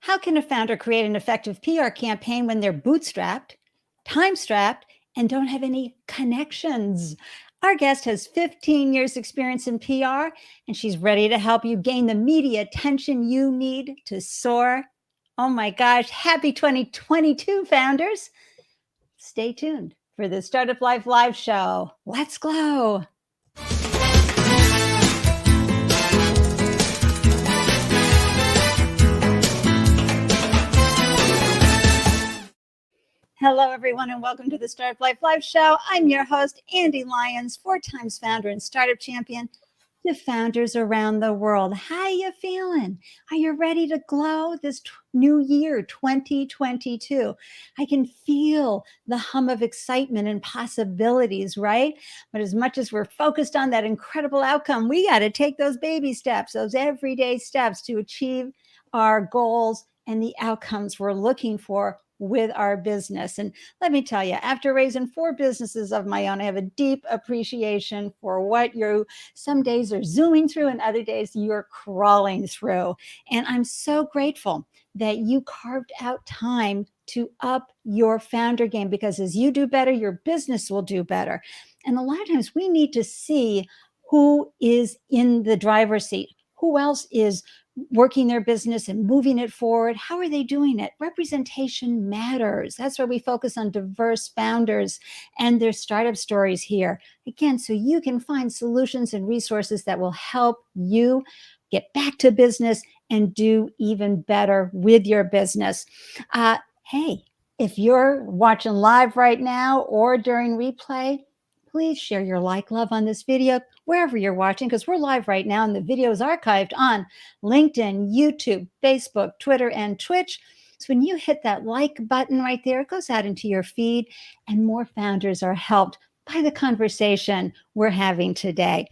How can a founder create an effective PR campaign when they're bootstrapped, time-strapped, and don't have any connections? Our guest has 15 years experience in PR, and she's ready to help you gain the media attention you need to soar. Oh my gosh, happy 2022, founders. Stay tuned for the Startup Life Live show. Let's glow. Hello, everyone, and welcome to the Startup Life Live show. I'm your host, Ande Lyons, 4 times founder and startup champion to founders around the world. How you feeling? Are you ready to glow this new year, 2022? I can feel the hum of excitement and possibilities, right? But as much as we're focused on that incredible outcome, we got to take those baby steps, those everyday steps to achieve our goals and the outcomes we're looking for with our business. And let me tell you, after raising 4 businesses of my own, I have a deep appreciation for what you some days are zooming through and other days you're crawling through. And I'm so grateful that you carved out time to up your founder game, because as you do better, your business will do better. And a lot of times we need to see who is in the driver's seat, who else is working their business and moving it forward. How are they doing it? Representation matters. That's why we focus on diverse founders and their startup stories here. Again, so you can find solutions and resources that will help you get back to business and do even better with your business. Hey, if you're watching live right now or during replay, please share your love on this video wherever you're watching, because we're live right now and the video is archived on LinkedIn, YouTube, Facebook, Twitter, and Twitch. So when you hit that like button right there, it goes out into your feed and more founders are helped by the conversation we're having today.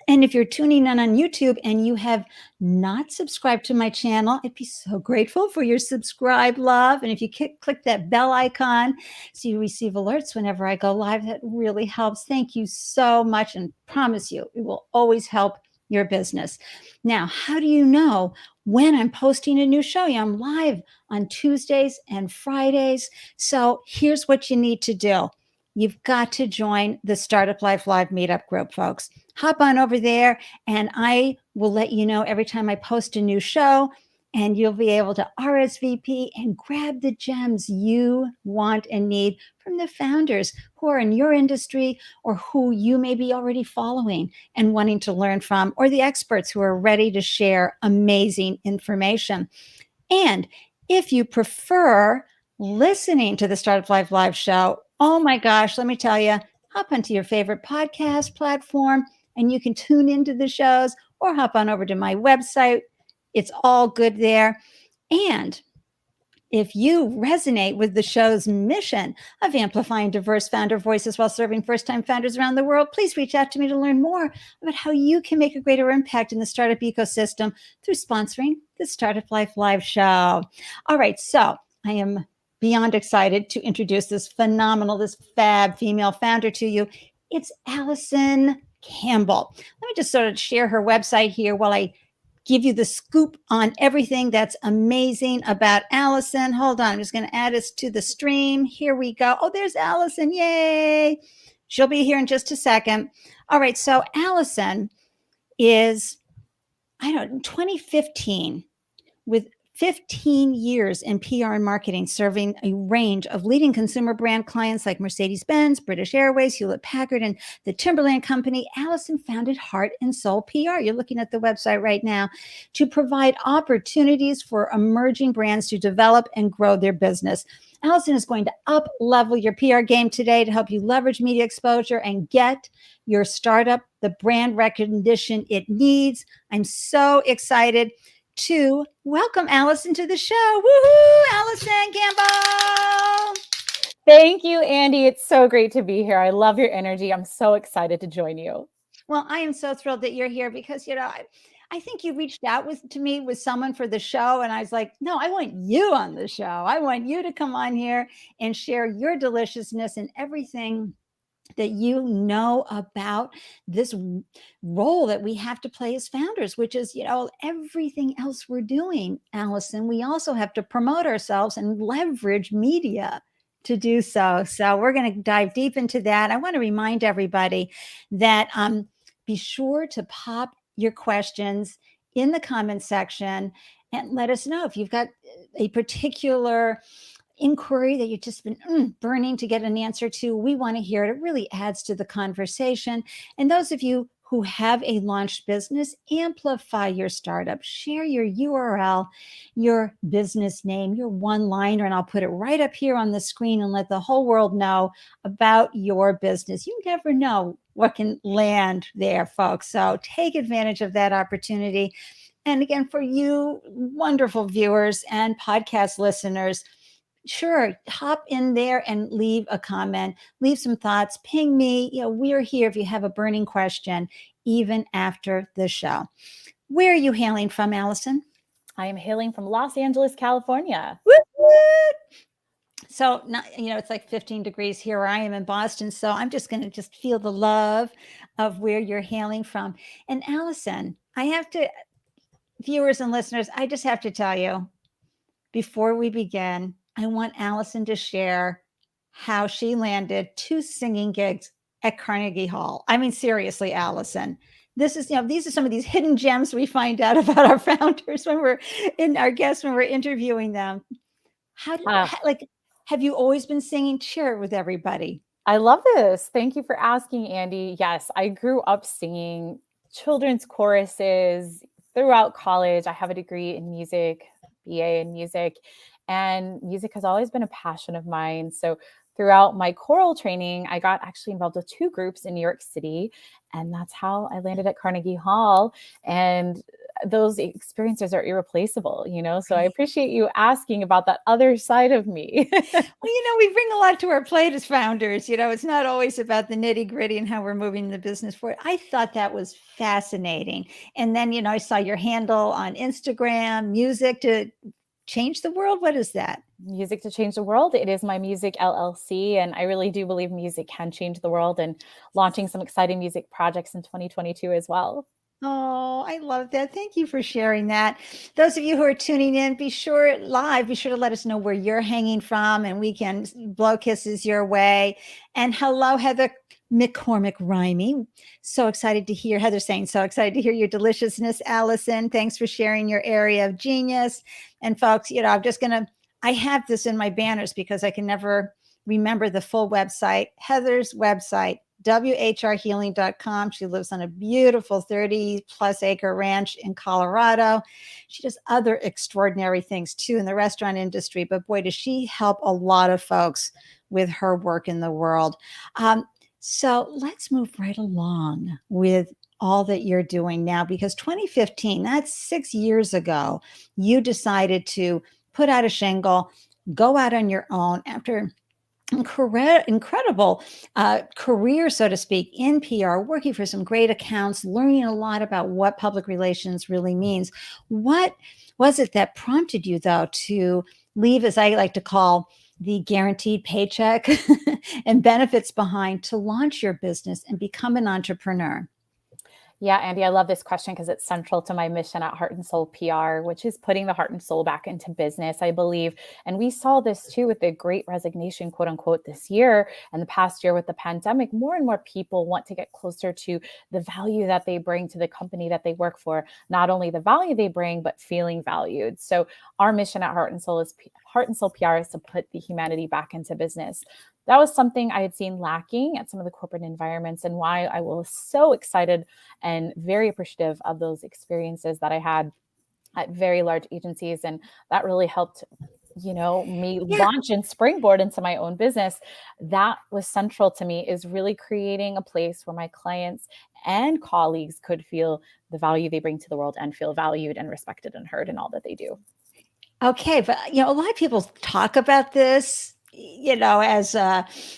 And if you're tuning in on YouTube and you have not subscribed to my channel, I'd be so grateful for your subscribe love. And if you click that bell icon so you receive alerts whenever I go live, that really helps. Thank you so much, and promise you, it will always help your business. Now, how do you know when I'm posting a new show? I'm live on Tuesdays and Fridays. So here's what you need to do. You've got to join the Startup Life Live meetup group, folks. Hop on over there and I will let you know every time I post a new show, and you'll be able to RSVP and grab the gems you want and need from the founders who are in your industry or who you may be already following and wanting to learn from, or the experts who are ready to share amazing information. And if you prefer listening to the Startup Life Live show, oh my gosh, let me tell you, hop onto your favorite podcast platform and you can tune into the shows, or hop on over to my website. It's all good there. And if you resonate with the show's mission of amplifying diverse founder voices while serving first-time founders around the world, please reach out to me to learn more about how you can make a greater impact in the startup ecosystem through sponsoring the Startup Life Live show. All right, so I am beyond excited to introduce this phenomenal, this fab female founder to you. It's Alyson Campbell. Let me just sort of share her website here while I give you the scoop on everything that's amazing about Alyson. Hold on, I'm just going to add us to the stream. Here we go. Oh, there's Alyson. Yay. She'll be here in just a second. All right, so Alyson is, 2015, with 15 years in PR and marketing, serving a range of leading consumer brand clients like Mercedes-Benz, British Airways, Hewlett-Packard, and the Timberland Company. Alyson founded Heart and Soul PR. You're looking at the website right now, to provide opportunities for emerging brands to develop and grow their business. Alyson is going to up-level your PR game today to help you leverage media exposure and get your startup the brand recognition it needs. I'm so excited to welcome Alyson to the show. Woohoo, Alyson Campbell. Thank you, Ande. It's so great to be here. I love your energy. I'm so excited to join you. Well, I am so thrilled that you're here because, I think you reached out to me with someone for the show, and I was like, no, I want you on the show. I want you to come on here and share your deliciousness and everything that you know about this role that we have to play as founders, which is, everything else we're doing, Alyson. We also have to promote ourselves and leverage media to do so. So we're going to dive deep into that. I want to remind everybody that be sure to pop your questions in the comment section and let us know if you've got a particular inquiry that you've just been burning to get an answer to. We want to hear it. It really adds to the conversation. And those of you who have a launched business, amplify your startup, share your URL, your business name, your one-liner, and I'll put it right up here on the screen and let the whole world know about your business. You never know what can land there, folks. So take advantage of that opportunity. And again, for you wonderful viewers and podcast listeners, sure, hop in there and leave a comment, leave some thoughts, ping me. We're here if you have a burning question, even after the show. Where are you hailing from, Alyson? I am hailing from Los Angeles, California. So, it's like 15 degrees here where I am in Boston. So I'm just going to feel the love of where you're hailing from. And Alyson, viewers and listeners, I just have to tell you, before we begin, I want Alyson to share how she landed 2 singing gigs at Carnegie Hall. I mean, seriously, Alyson, these are some of these hidden gems we find out about our founders when we're interviewing them. Have you always been singing? Share it with everybody. I love this. Thank you for asking, Andy. Yes, I grew up singing children's choruses throughout college. I have a degree in music, BA in music, and music has always been a passion of mine. So throughout my choral training, I got actually involved with 2 groups in New York City, and that's how I landed at Carnegie Hall. And those experiences are irreplaceable, so I appreciate you asking about that other side of me. Well, we bring a lot to our plate as founders. It's not always about the nitty gritty and how we're moving the business forward. I thought that was fascinating. And then, I saw your handle on Instagram, Music to Change the World. What is that? Music to Change the World. It is my music LLC. And I really do believe music can change the world, and launching some exciting music projects in 2022 as well. Oh, I love that. Thank you for sharing that. Those of you who are tuning in, be sure to let us know where you're hanging from, and we can blow kisses your way. And hello, Heather McCormick-Rimey. So excited to hear Heather saying, so excited to hear your deliciousness, Alyson. Thanks for sharing your area of genius. And folks, I have this in my banners because I can never remember the full website. Heather's website, whrhealing.com. She lives on a beautiful 30+ acre ranch in Colorado. She does other extraordinary things too in the restaurant industry, but boy, does she help a lot of folks with her work in the world. So let's move right along with all that you're doing now, because 2015, that's 6 years ago, you decided to put out a shingle, go out on your own after incredible career, so to speak, in PR, working for some great accounts, learning a lot about what public relations really means. What was it that prompted you, though, to leave, as I like to call, the guaranteed paycheck and benefits behind to launch your business and become an entrepreneur? Yeah, Andy, I love this question because it's central to my mission at Heart and Soul PR, which is putting the heart and soul back into business, I believe. And we saw this too with the great resignation, quote unquote, this year and the past year with the pandemic. More and more people want to get closer to the value that they bring to the company that they work for. Not only the value they bring, but feeling valued. So our mission at Heart and Soul PR is to put the humanity back into business. That was something I had seen lacking at some of the corporate environments, and why I was so excited and very appreciative of those experiences that I had at very large agencies. And that really helped, me launch and springboard into my own business. That was central to me, is really creating a place where my clients and colleagues could feel the value they bring to the world and feel valued and respected and heard in all that they do. Okay. But, a lot of people talk about this, as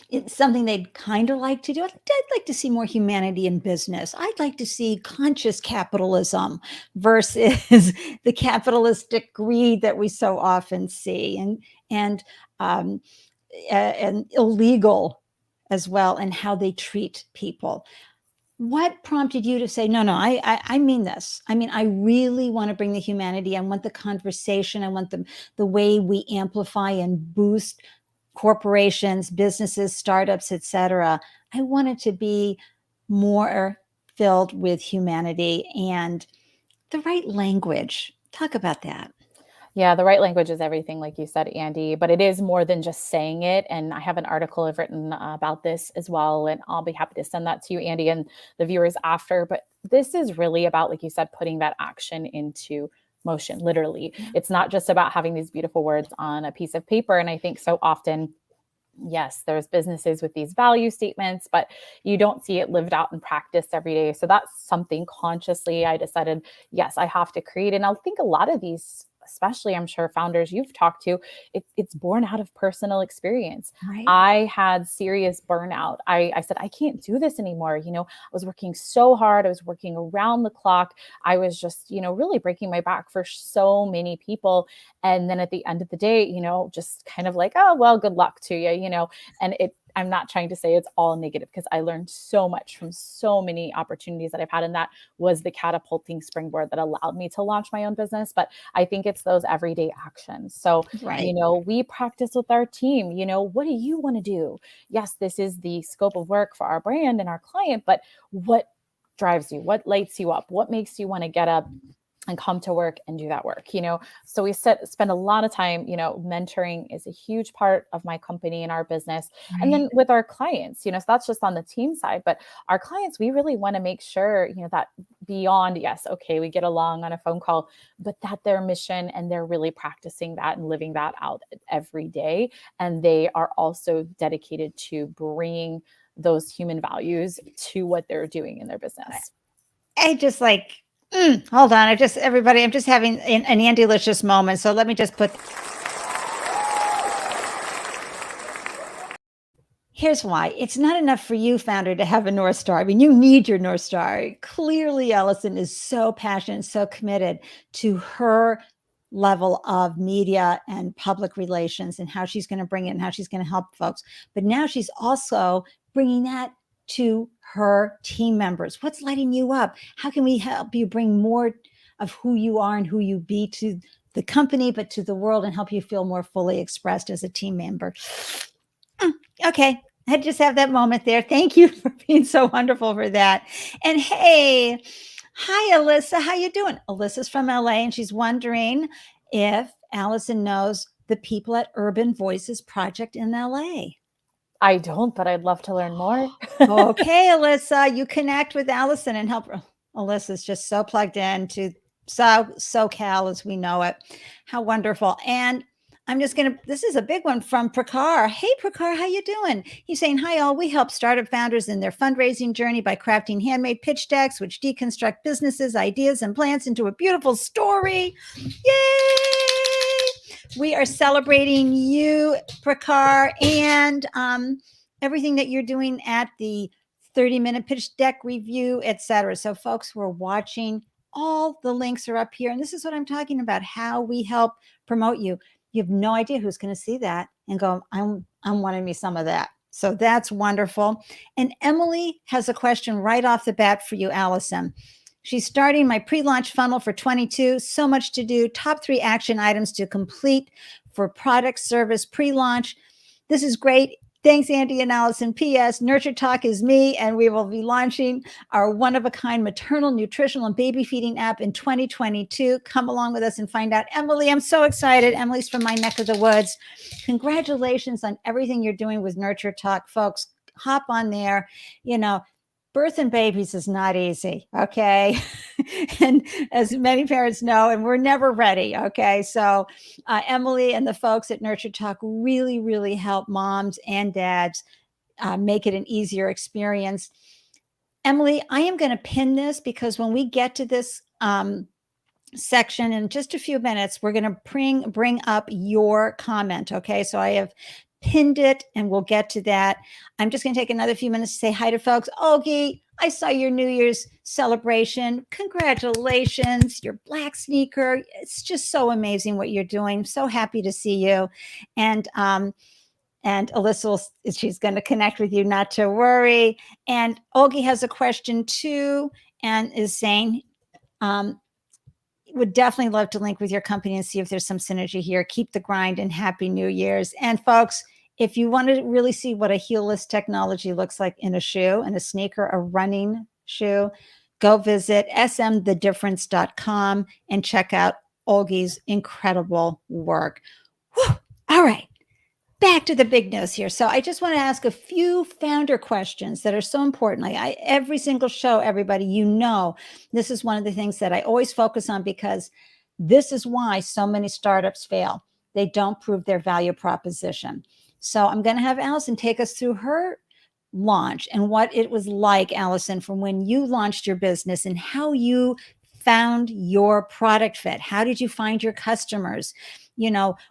it's something they'd kind of like to do. I'd like to see more humanity in business. I'd like to see conscious capitalism versus the capitalistic greed that we so often see, and illegal as well and how they treat people. What prompted you to say, no, I mean this. I mean, I really want to bring the humanity. I want the conversation. I want the way we amplify and boost corporations, businesses, startups, etc. I want it to be more filled with humanity and the right language. Talk about that. Yeah, the right language is everything, like you said, Andy, but it is more than just saying it. And I have an article I've written about this as well. And I'll be happy to send that to you, Andy, and the viewers after. But this is really about, like you said, putting that action into motion, literally. It's not just about having these beautiful words on a piece of paper. And I think so often, yes, there's businesses with these value statements, but you don't see it lived out in practice every day. So that's something consciously I decided, yes, I have to create. And I think a lot of these, especially I'm sure founders you've talked to, it's born out of personal experience. Right. I had serious burnout. I said, I can't do this anymore. You know, I was working so hard. I was working around the clock. I was just, you know, really breaking my back for so many people. And then at the end of the day, you know, just kind of like, oh, well, good luck to you, you know, and I'm not trying to say it's all negative because I learned so much from so many opportunities that I've had. And that was the catapulting springboard that allowed me to launch my own business. But I think it's those everyday actions. So, Right. you know, we practice with our team, you know, what do you want to do? Yes, this is the scope of work for our brand and our client, but what drives you? What lights you up? What makes you want to get up and come to work and do that work, you know? So we spend a lot of time, you know, mentoring is a huge part of my company and our business. Right. And then with our clients, you know, so that's just on the team side, but our clients, we really want to make sure, you know, that beyond, yes, okay, we get along on a phone call, but that their mission and they're really practicing that and living that out every day. And they are also dedicated to bringing those human values to what they're doing in their business. I just like, hold on. I'm just having an Andy-licious moment. So let me just put. Here's why. It's not enough for you, founder, to have a North Star. I mean, you need your North Star. Clearly, Alyson is so passionate, so committed to her level of media and public relations and how she's going to bring it and how she's going to help folks. But now she's also bringing that to her team members. What's lighting you up? How can we help you bring more of who you are and who you be to the company, but to the world, and help you feel more fully expressed as a team member? Okay. I just have that moment there. Thank you for being so wonderful for that. And hey, hi, Alyssa. How you doing? Alyssa's from LA, and she's wondering if Alyson knows the people at Urban Voices Project in LA. I don't, but I'd love to learn more. Okay, Alyssa, you connect with Alyson and help her. Alyssa's just so plugged in to SoCal as we know it. How wonderful. And I'm just going to, this is a big one from Prakar. Hey, Prakar, how you doing? He's saying, hi, all. We help startup founders in their fundraising journey by crafting handmade pitch decks, which deconstruct businesses, ideas, and plans into a beautiful story. Yay! We are celebrating you, Prakar, and everything that you're doing at the 30-minute pitch deck review, etc. So folks who are watching, all the links are up here. And this is what I'm talking about, how we help promote you. You have no idea who's going to see that and go, I'm wanting me some of that. So that's wonderful. And Emily has a question right off the bat for you, Alyson. She's starting my pre-launch funnel for 22. So much to do. Top 3 action items to complete for product, service, pre-launch. This is great. Thanks, Andy and Alyson. P.S. Nurture Talk is me, and we will be launching our one-of-a-kind maternal, nutritional, and baby feeding app in 2022. Come along with us and find out. Emily, I'm so excited. Emily's from my neck of the woods. Congratulations on everything you're doing with Nurture Talk. Folks, hop on there. You know, birthing babies is not easy, okay? And as many parents know, and we're never ready, okay? So Emily and the folks at Nurture Talk really, really help moms and dads make it an easier experience. Emily, I am going to pin this because when we get to this section in just a few minutes, we're going to bring up your comment, okay? So I have pinned it and we'll get to that. I'm just going to take another few minutes to say hi to folks. Ogie, I saw your New Year's celebration. Congratulations, your black sneaker. It's just so amazing what you're doing. So happy to see you. And And Alyssa, she's going to connect with you, not to worry. And Olgie has a question too, and is saying, would definitely love to link with your company and see if there's some synergy here. Keep the grind and happy New Year's. And folks, if you want to really see what a heelless technology looks like in a shoe, in a sneaker, a running shoe, go visit smthedifference.com and check out Olgie's incredible work. Whew. All right. Back to the big news here. So I just want to ask a few founder questions that are so important. Every single show, everybody, this is one of the things that I always focus on, because this is why so many startups fail. They don't prove their value proposition. So I'm going to have Alyson take us through her launch and what it was like, Alyson, from when you launched your business and how you found your product fit. How did you find your customers?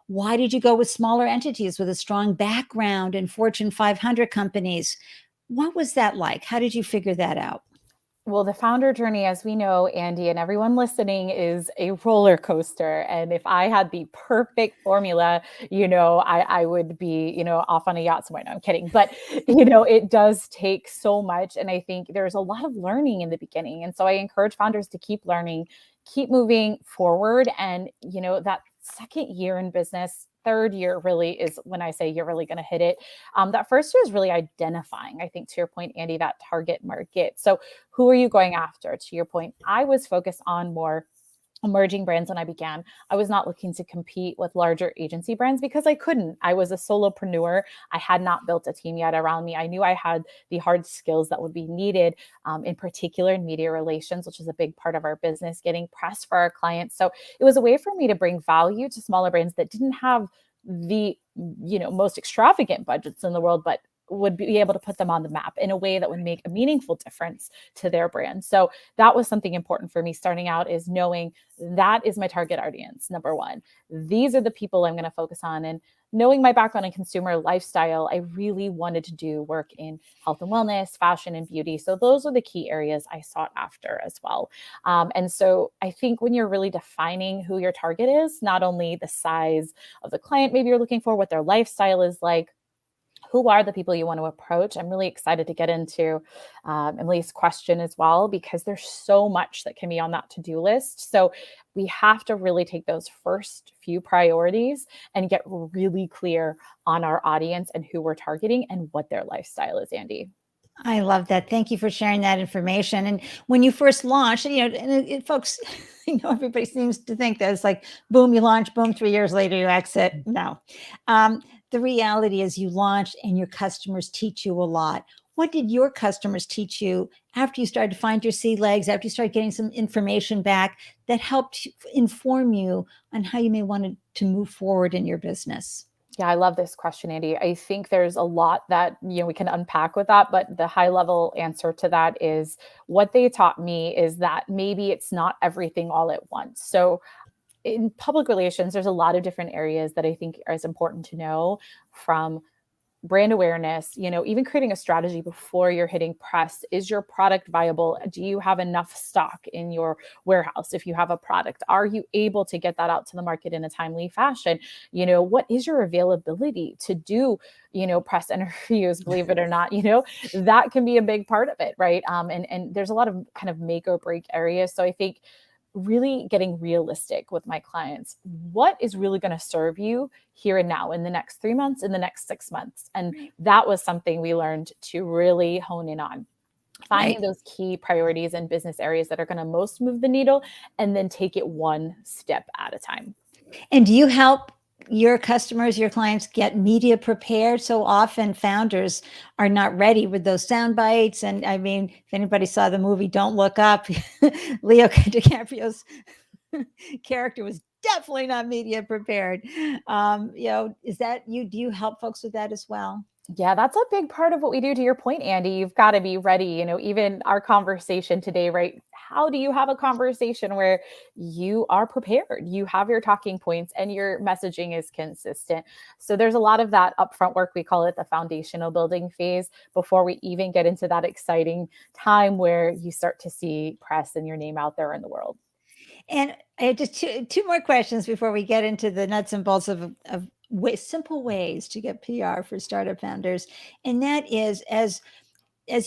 Why did you go with smaller entities with a strong background in Fortune 500 companies? What was that like? How did you figure that out? Well, the founder journey, as we know, Ande, and everyone listening, is a roller coaster. And if I had the perfect formula, I would be, off on a yacht somewhere. No, I'm kidding. But, it does take so much. And I think there's a lot of learning in the beginning. And so I encourage founders to keep learning, keep moving forward. And, that second year in business, third year really is when I say you're really going to hit it. That first year is really identifying, I think, to your point, Ande, that target market. So who are you going after? To your point, I was focused on more emerging brands when I began. I was not looking to compete with larger agency brands because I couldn't. I was a solopreneur. I had not built a team yet around me. I knew I had the hard skills that would be needed, in particular in media relations, which is a big part of our business, getting press for our clients. So it was a way for me to bring value to smaller brands that didn't have the, most extravagant budgets in the world, but would be able to put them on the map in a way that would make a meaningful difference to their brand. So that was something important for me starting out, is knowing that is my target audience. Number one, these are the people I'm going to focus on. And knowing my background in consumer lifestyle, I really wanted to do work in health and wellness, fashion and beauty. So those are the key areas I sought after as well. And so I think when you're really defining who your target is, not only the size of the client maybe you're looking for, what their lifestyle is like, who are the people you want to approach? I'm really excited to get into Emily's question as well, because there's so much that can be on that to-do list. So we have to really take those first few priorities and get really clear on our audience and who we're targeting and what their lifestyle is, Ande. I love that. Thank you for sharing that information. And when you first launched, folks, everybody seems to think that it's like, boom, you launch, boom, 3 years later, you exit. No. The reality is you launch and your customers teach you a lot. What did your customers teach you after you started to find your sea legs, after you started getting some information back that helped inform you on how you may want to move forward in your business? Yeah, I love this question, Ande. I think there's a lot that, we can unpack with that, but the high level answer to that is what they taught me is that maybe it's not everything all at once. So in public relations, there's a lot of different areas that I think is important to know, from brand awareness, even creating a strategy before you're hitting press. Is your product viable? Do you have enough stock in your warehouse? If you have a product, are you able to get that out to the market in a timely fashion? What is your availability to do, press interviews? Believe it or not, that can be a big part of it, right? And there's a lot of kind of make or break areas. So I think really getting realistic with my clients. What is really going to serve you here and now in the next 3 months, in the next 6 months? And that was something we learned to really hone in on. Finding those key priorities and business areas that are going to most move the needle, and then take it one step at a time. And do you help your customers, your clients, get media prepared? So often founders are not ready with those sound bites. And I mean, if anybody saw the movie Don't Look Up, Leo DiCaprio's character was definitely not media prepared. Is that you? Do you help folks with that as well? Yeah, that's a big part of what we do. To your point, Ande, you've got to be ready. Even our conversation today, right? How do you have a conversation where you are prepared? You have your talking points and your messaging is consistent. So there's a lot of that upfront work. We call it the foundational building phase before we even get into that exciting time where you start to see press and your name out there in the world. And I have just two more questions before we get into the nuts and bolts of simple ways to get PR for startup founders. And that is, as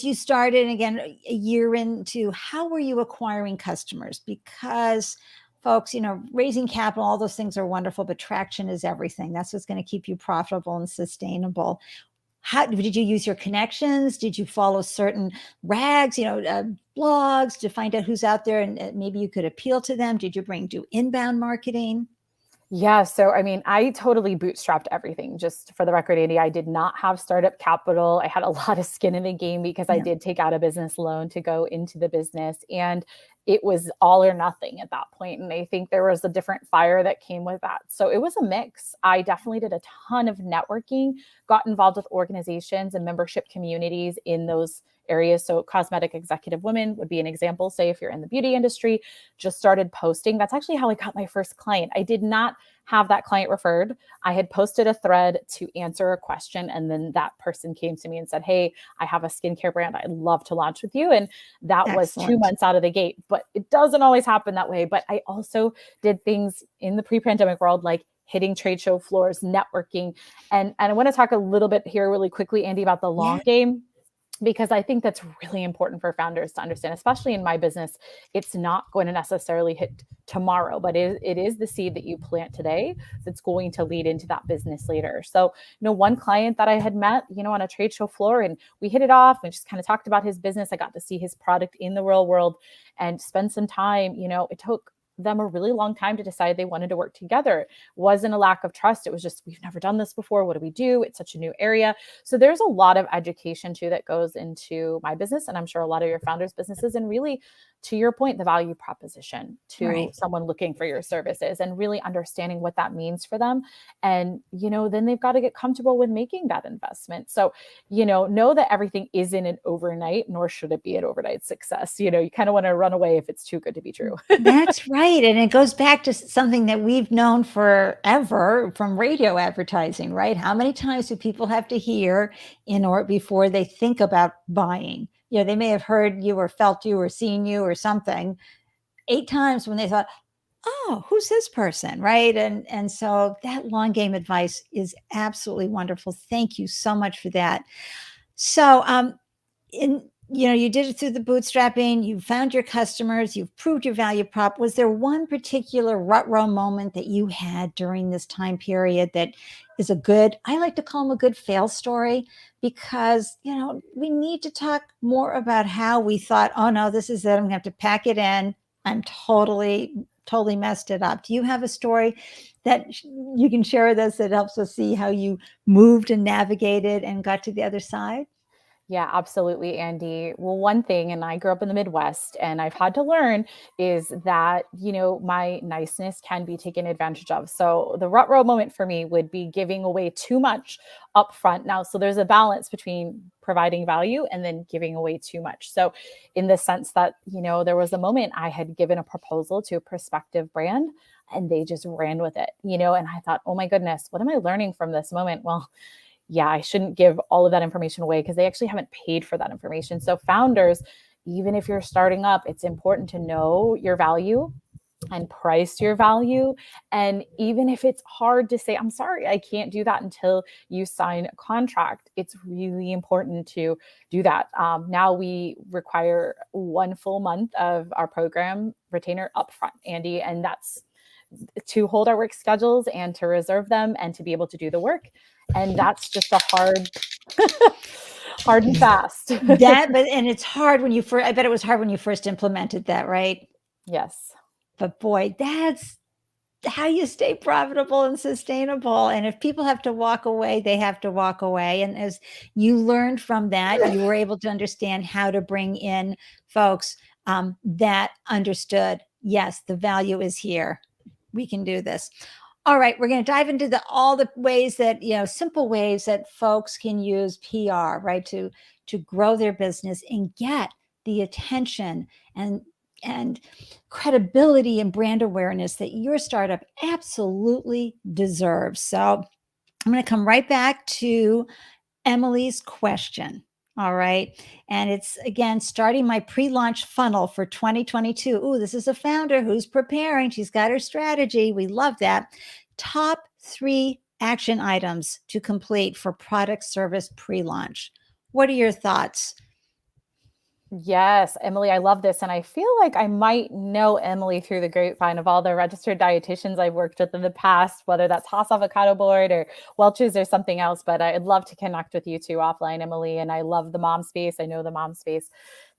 you started, again, a year into, how were you acquiring customers? Because folks, raising capital, all those things are wonderful, but traction is everything. That's what's going to keep you profitable and sustainable. How did you use your connections? Did you follow certain rags, blogs to find out who's out there and maybe you could appeal to them? Did you do inbound marketing? Yeah. So, I mean, I totally bootstrapped everything. Just for the record, Ande, I did not have startup capital. I had a lot of skin in the game because I did take out a business loan to go into the business. And it was all or nothing at that point. And I think there was a different fire that came with that. So it was a mix. I definitely did a ton of networking, got involved with organizations and membership communities in those areas. So Cosmetic Executive Women would be an example. Say if you're in the beauty industry, just started posting. That's actually how I got my first client. I did not have that client referred. I had posted a thread to answer a question. And then that person came to me and said, hey, I have a skincare brand I'd love to launch with you. And that was 2 months out of the gate. But it doesn't always happen that way. But I also did things in the pre-pandemic world, like hitting trade show floors, networking. And I want to talk a little bit here really quickly, Ande, about the long game, because I think that's really important for founders to understand, especially in my business. It's not going to necessarily hit tomorrow, but it is the seed that you plant today that's going to lead into that business later. So, one client that I had met, on a trade show floor, and we hit it off and just kind of talked about his business. I got to see his product in the real world and spend some time. It took them a really long time to decide they wanted to work together. It wasn't a lack of trust. It was just, we've never done this before. What do we do? It's such a new area. So there's a lot of education too that goes into my business, and I'm sure a lot of your founders' businesses, and really, to your point, the value proposition to someone looking for your services and really understanding what that means for them. And, then they've got to get comfortable with making that investment. So, know that everything isn't an overnight, nor should it be an overnight success. You kind of want to run away if it's too good to be true. That's right. And it goes back to something that we've known forever from radio advertising, right? How many times do people have to hear before they think about buying? They may have heard you or felt you or seen you or something 8 times when they thought, oh, who's this person, right? And so that long game advice is absolutely wonderful. Thank you so much for that. So you did it through the bootstrapping, you found your customers, you've proved your value prop. Was there one particular rut row moment that you had during this time period that is I like to call them a good fail story, because, we need to talk more about how we thought, oh no, this is it. I'm going to have to pack it in. I'm totally messed it up. Do you have a story that you can share with us that helps us see how you moved and navigated and got to the other side? Yeah, absolutely, Ande. Well, one thing, and I grew up in the Midwest, and I've had to learn, is that, my niceness can be taken advantage of. So the rut row moment for me would be giving away too much upfront. Now, so there's a balance between providing value and then giving away too much. So in the sense that, there was a moment I had given a proposal to a prospective brand, and they just ran with it, and I thought, oh my goodness, what am I learning from this moment? Well, yeah, I shouldn't give all of that information away because they actually haven't paid for that information. So founders, even if you're starting up, it's important to know your value and price your value. And even if it's hard to say, I'm sorry, I can't do that until you sign a contract, it's really important to do that. Now we require 1 full month of our program retainer upfront, Ande, and that's to hold our work schedules and to reserve them and to be able to do the work. And that's just a hard and fast. And it's hard when I bet it was hard when you first implemented that, right? Yes. But boy, that's how you stay profitable and sustainable. And if people have to walk away, they have to walk away. And as you learned from that, you were able to understand how to bring in folks that understood, yes, the value is here. We can do this. All right, we're going to dive into all the ways that, simple ways that folks can use PR, right, to grow their business and get the attention and credibility and brand awareness that your startup absolutely deserves. So I'm going to come right back to Emily's question. All right. And it's, again, starting my pre-launch funnel for 2022. Ooh, this is a founder who's preparing. She's got her strategy. We love that. Top 3 action items to complete for product service pre-launch. What are your thoughts? Yes, Emily, I love this. And I feel like I might know Emily through the grapevine of all the registered dietitians I've worked with in the past, whether that's Haas Avocado Board or Welch's or something else. But I'd love to connect with you too offline, Emily. And I love the mom space. I know the mom space.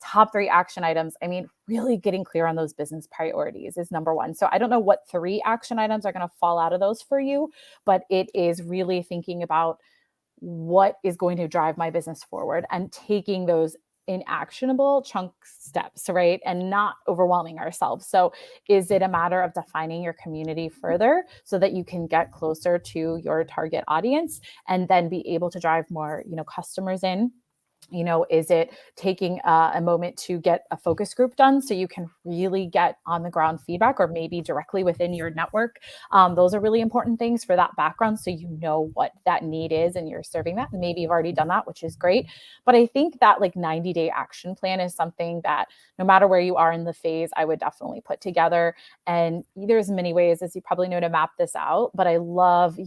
Top 3 action items. I mean, really getting clear on those business priorities is number one. So I don't know what 3 action items are going to fall out of those for you, but it is really thinking about what is going to drive my business forward and taking those in actionable chunk steps, right? And not overwhelming ourselves. So is it a matter of defining your community further so that you can get closer to your target audience and then be able to drive more, customers in? Is it taking a moment to get a focus group done so you can really get on the ground feedback, or maybe directly within your network? Those are really important things for that background, so you know what that need is and you're serving that. And maybe you've already done that, which is great. But I think that 90-day action plan is something that no matter where you are in the phase, I would definitely put together. And there's many ways, as you probably know, to map this out. But I love,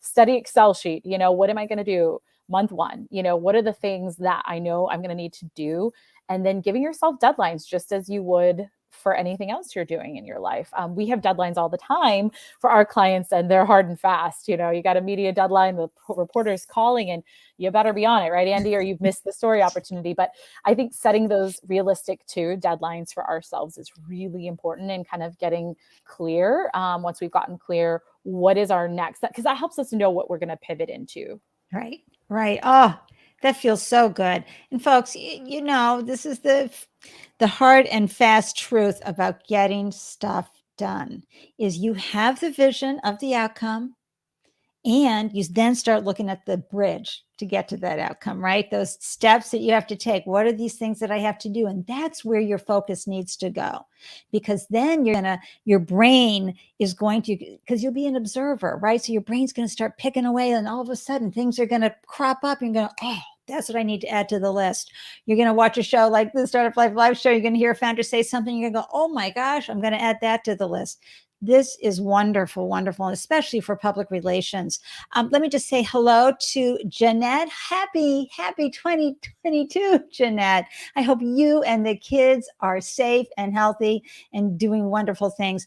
study Excel sheet. What am I going to do? Month 1, what are the things that I know I'm going to need to do? And then giving yourself deadlines, just as you would for anything else you're doing in your life. We have deadlines all the time for our clients, and they're hard and fast. You got a media deadline, the reporter's calling, and you better be on it, right, Andy? Or you've missed the story opportunity. But I think setting those realistic deadlines for ourselves is really important, and kind of getting clear once we've gotten clear, what is our next, because that helps us know what we're going to pivot into. Right. Right. Oh, that feels so good. And folks, this is the hard and fast truth about getting stuff done is you have the vision of the outcome, and you then start looking at the bridge to get to that outcome, right? Those steps that you have to take. What are these things that I have to do? And that's where your focus needs to go, because then your brain is going to, because you'll be an observer, right? So your brain's going to start picking away, and all of a sudden things are going to crop up. And you're going to, oh, that's what I need to add to the list. You're going to watch a show like the Startup Life Live show. You're going to hear a founder say something. You're going to go, oh my gosh, I'm going to add that to the list. This is wonderful, wonderful, and especially for public relations. Let me just say hello to Jeanette. Happy 2022, Jeanette. I hope you and the kids are safe and healthy and doing wonderful things.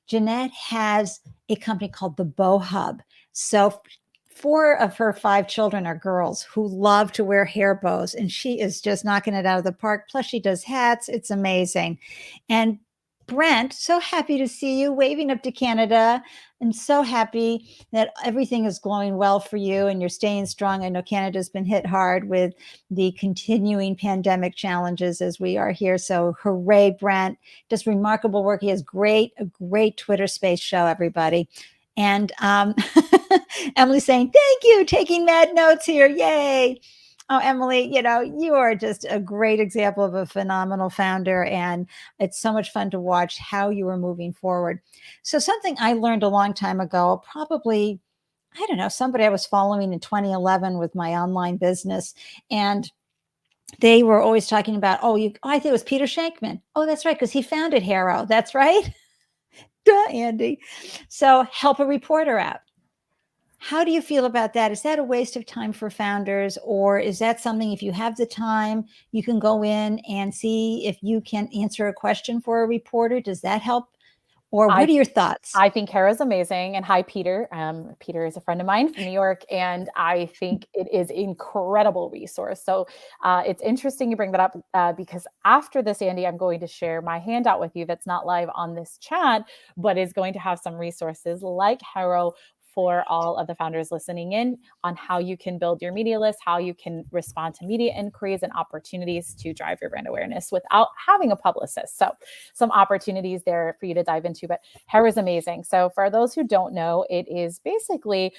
Jeanette has a company called the Bow Hub. So 4 of her 5 children are girls who love to wear hair bows, and she is just knocking it out of the park. Plus, she does hats. It's amazing. And Brent, so happy to see you waving up to Canada. I'm so happy that everything is going well for you and you're staying strong. I know Canada's been hit hard with the continuing pandemic challenges as we are here. So hooray, Brent. Just remarkable work. He has a great Twitter space show, everybody. And Emily's saying, thank you, taking mad notes here. Yay. Oh, Emily, you are just a great example of a phenomenal founder, and it's so much fun to watch how you are moving forward. So something I learned a long time ago, probably, I don't know, somebody I was following in 2011 with my online business, and they were always talking about, I think it was Peter Shankman. Oh, that's right, because he founded HARO. That's right. Duh, Andy. So help a reporter out. How do you feel about that? Is that a waste of time for founders, or is that something, if you have the time, you can go in and see if you can answer a question for a reporter? Does that help? Or what are your thoughts? I think HARO's amazing. And hi, Peter. Peter is a friend of mine from New York, and I think it is an incredible resource. So it's interesting you bring that up because after this, Andy, I'm going to share my handout with you that's not live on this chat, but is going to have some resources like HARO for all of the founders listening in on how you can build your media list, how you can respond to media inquiries and opportunities to drive your brand awareness without having a publicist. So some opportunities there for you to dive into, but HARO is amazing. So for those who don't know, it is basically,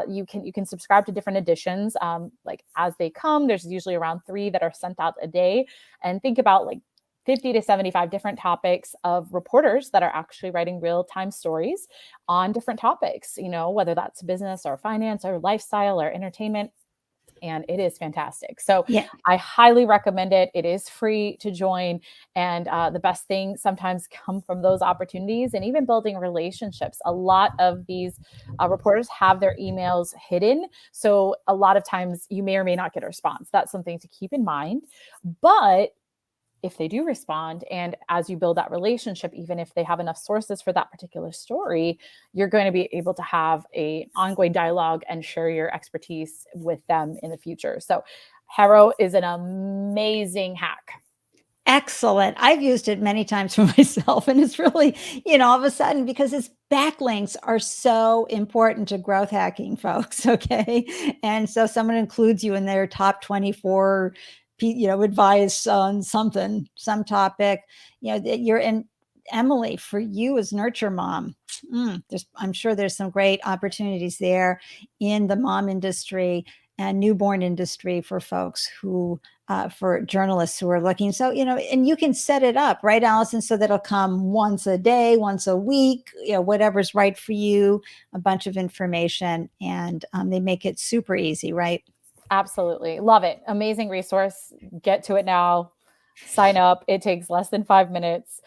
you can subscribe to different editions, like as they come. There's usually around 3 that are sent out a day, and think about 50 to 75 different topics of reporters that are actually writing real-time stories on different topics, whether that's business or finance or lifestyle or entertainment. And it is fantastic. So Yeah. I highly recommend it. It is free to join. And the best things sometimes come from those opportunities and even building relationships. A lot of these reporters have their emails hidden. So a lot of times you may or may not get a response. That's something to keep in mind. But if they do respond, and as you build that relationship, even if they have enough sources for that particular story, you're going to be able to have an ongoing dialogue and share your expertise with them in the future. So HARO is an amazing hack. Excellent. I've used it many times for myself, and it's really, all of a sudden, because its backlinks are so important to growth hacking, folks. Okay. And so someone includes you in their top 24, advice on something, some topic, that you're in. Emily, for you as nurture mom, I'm sure there's some great opportunities there in the mom industry and newborn industry for folks who for journalists who are looking. So, and you can set it up, right, Alyson, so that it'll come once a day, once a week, whatever's right for you, a bunch of information, and they make it super easy, right? Absolutely. Love it. Amazing resource. Get to it now. Sign up. It takes less than 5 minutes.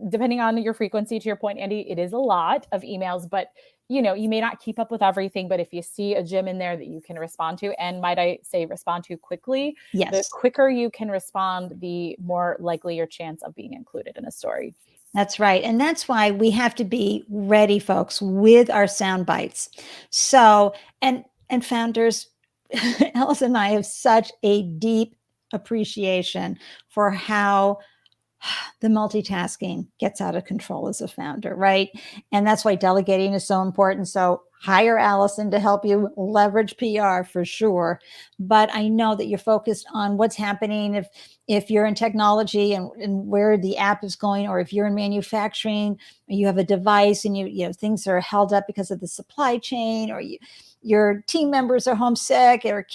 Depending on your frequency, to your point, Ande, it is a lot of emails, but you may not keep up with everything, but if you see a gem in there that you can respond to, and might I say respond to quickly, yes, the quicker you can respond, the more likely your chance of being included in a story. That's right. And that's why we have to be ready, folks, with our sound bites. So, and founders, Alyson and I have such a deep appreciation for how the multitasking gets out of control as a founder, right? And that's why delegating is so important. So hire Alyson to help you leverage PR for sure. But I know that you're focused on what's happening if you're in technology and where the app is going, or if you're in manufacturing, you have a device and you things are held up because of the supply chain, or your team members are homesick, or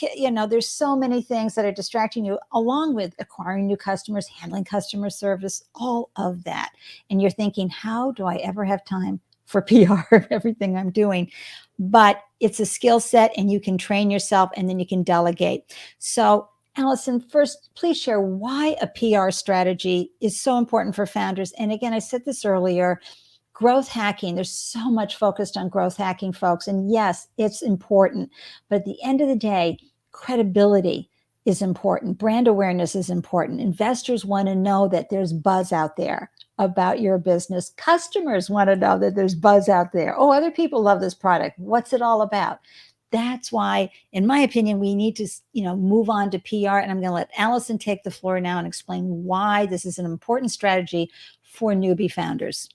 there's so many things that are distracting you, along with acquiring new customers, handling customer service, all of that. And you're thinking, how do I ever have time for PR, everything I'm doing? But it's a skill set, and you can train yourself, and then you can delegate. So Alyson, first, please share why a PR strategy is so important for founders. And again, I said this earlier, growth hacking, there's so much focused on growth hacking, folks. And yes, it's important. But at the end of the day, credibility is important. Brand awareness is important. Investors want to know that there's buzz out there about your business. Customers want to know that there's buzz out there. Oh, other people love this product. What's it all about? That's why, in my opinion, we need to, move on to PR. And I'm going to let Alyson take the floor now and explain why this is an important strategy for newbie founders.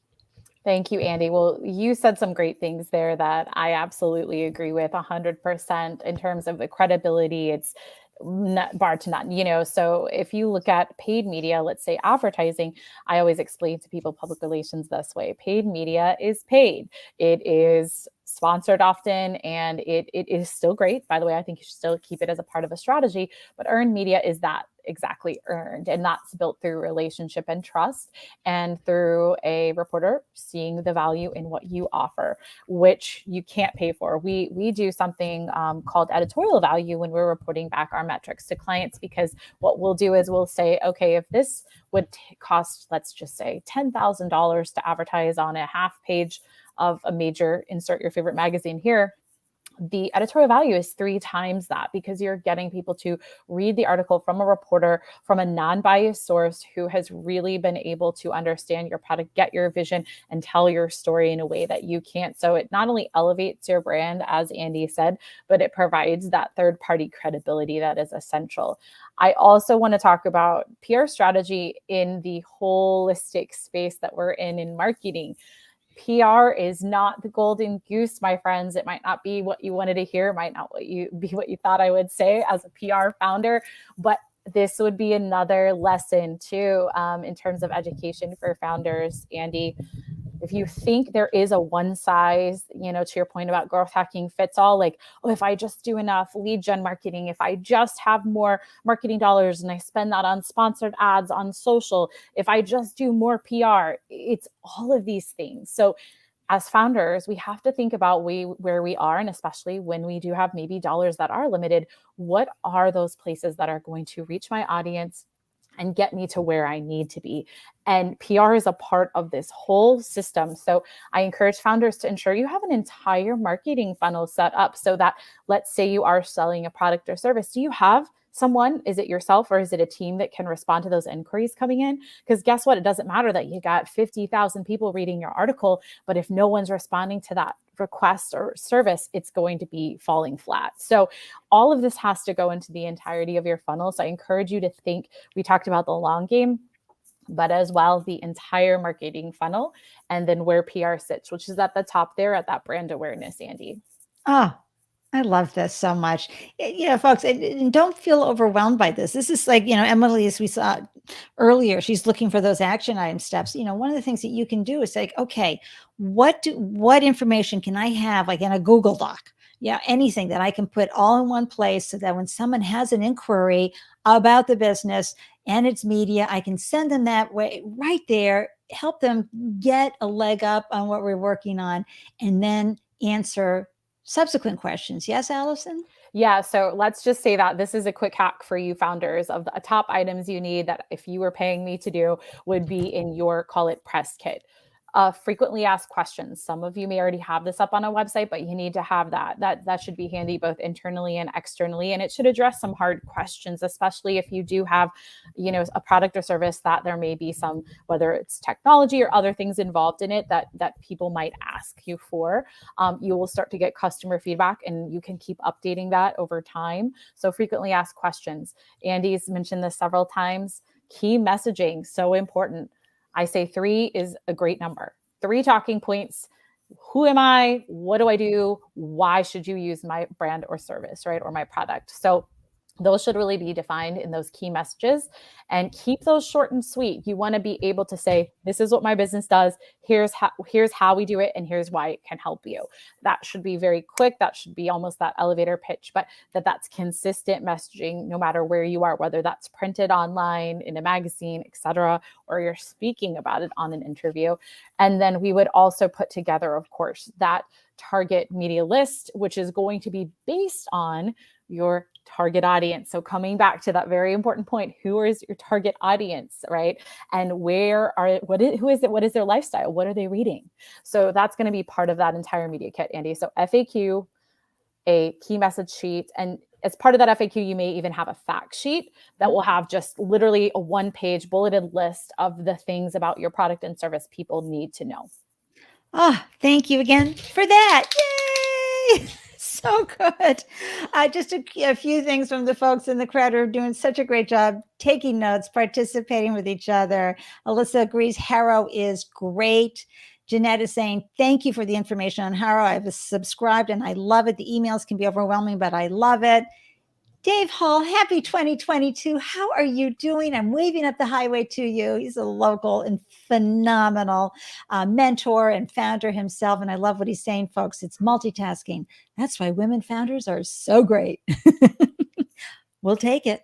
Thank you, Ande. Well, you said some great things there that I absolutely agree with 100% in terms of the credibility. It's bar to none, so if you look at paid media, let's say advertising, I always explain to people public relations this way: paid media is paid. It is sponsored often, and it is still great. By the way, I think you should still keep it as a part of a strategy, but earned media is that exactly earned, and that's built through relationship and trust, and through a reporter seeing the value in what you offer, which you can't pay for. We do something called editorial value when we're reporting back our metrics to clients, because what we'll do is we'll say, okay, if this would cost, let's just say $10,000 to advertise on a half page of a major, insert your favorite magazine here, the editorial value is 3 times that, because you're getting people to read the article from a reporter, from a non-biased source who has really been able to understand your product, get your vision, and tell your story in a way that you can't. So it not only elevates your brand, as Ande said, but it provides that third-party credibility that is essential. I also want to talk about PR strategy in the holistic space that we're in marketing. PR is not the golden goose, my friends. It might not be what you wanted to hear. It might not be what you thought I would say as a PR founder, but this would be another lesson too, in terms of education for founders. Ande, if you think there is a one size, to your point about growth hacking fits all, like, oh, if I just do enough lead gen marketing, if I just have more marketing dollars and I spend that on sponsored ads on social, if I just do more PR, it's all of these things. So as founders, we have to think about where we are, and especially when we do have maybe dollars that are limited, what are those places that are going to reach my audience and get me to where I need to be? And PR is a part of this whole system. So I encourage founders to ensure you have an entire marketing funnel set up so that, let's say you are selling a product or service. Do you have someone? Is it yourself or is it a team that can respond to those inquiries coming in? Because guess what? It doesn't matter that you got 50,000 people reading your article, but if no one's responding to that request or service, it's going to be falling flat. So all of this has to go into the entirety of your funnel. So I encourage you to think, we talked about the long game, but as well the entire marketing funnel, and then where PR sits, which is at the top there at that brand awareness, Ande. Oh, I love this so much. Folks, and don't feel overwhelmed by this. This is like, Emily, as we saw earlier, she's looking for those action item steps. One of the things that you can do is like, okay, what information can I have like in a Google Doc? Yeah, anything that I can put all in one place so that when someone has an inquiry about the business and its media, I can send them that way right there, help them get a leg up on what we're working on, and then answer subsequent questions. Yes, Alyson? Yeah, so let's just say that this is a quick hack for you founders of the top items you need that if you were paying me to do would be in your, call it, press kit. Frequently asked questions. Some of you may already have this up on a website, but you need to have that. That should be handy both internally and externally, and it should address some hard questions, especially if you do have, a product or service that there may be some, whether it's technology or other things involved in it that people might ask you for. You will start to get customer feedback, and you can keep updating that over time. So frequently asked questions. Andy's mentioned this several times. Key messaging, so important. I say 3 is a great number. 3 talking points. Who am I? What do I do? Why should you use my brand or service, right? Or my product? So those should really be defined in those key messages, and keep those short and sweet. You want to be able to say, this is what my business does. Here's how we do it. And here's why it can help you. That should be very quick. That should be almost that elevator pitch, but that's consistent messaging no matter where you are, whether that's printed online, in a magazine, etc., or you're speaking about it on an interview. And then we would also put together, of course, that target media list, which is going to be based on your target audience. So coming back to that very important point, who is your target audience, right? And who is it? What is their lifestyle? What are they reading? So that's going to be part of that entire media kit, Ande. So FAQ, a key message sheet, and as part of that FAQ, you may even have a fact sheet that will have just literally a 1-page bulleted list of the things about your product and service people need to know. Oh, thank you again for that. Yay! So good. Just a few things from the folks in the crowd who are doing such a great job taking notes, participating with each other. Alyssa agrees HARO is great. Jeanette is saying, thank you for the information on HARO. I've subscribed and I love it. The emails can be overwhelming, but I love it. Dave Hall, happy 2022. How are you doing? I'm waving up the highway to you. He's a local and phenomenal mentor and founder himself. And I love what he's saying, folks. It's multitasking. That's why women founders are so great. We'll take it.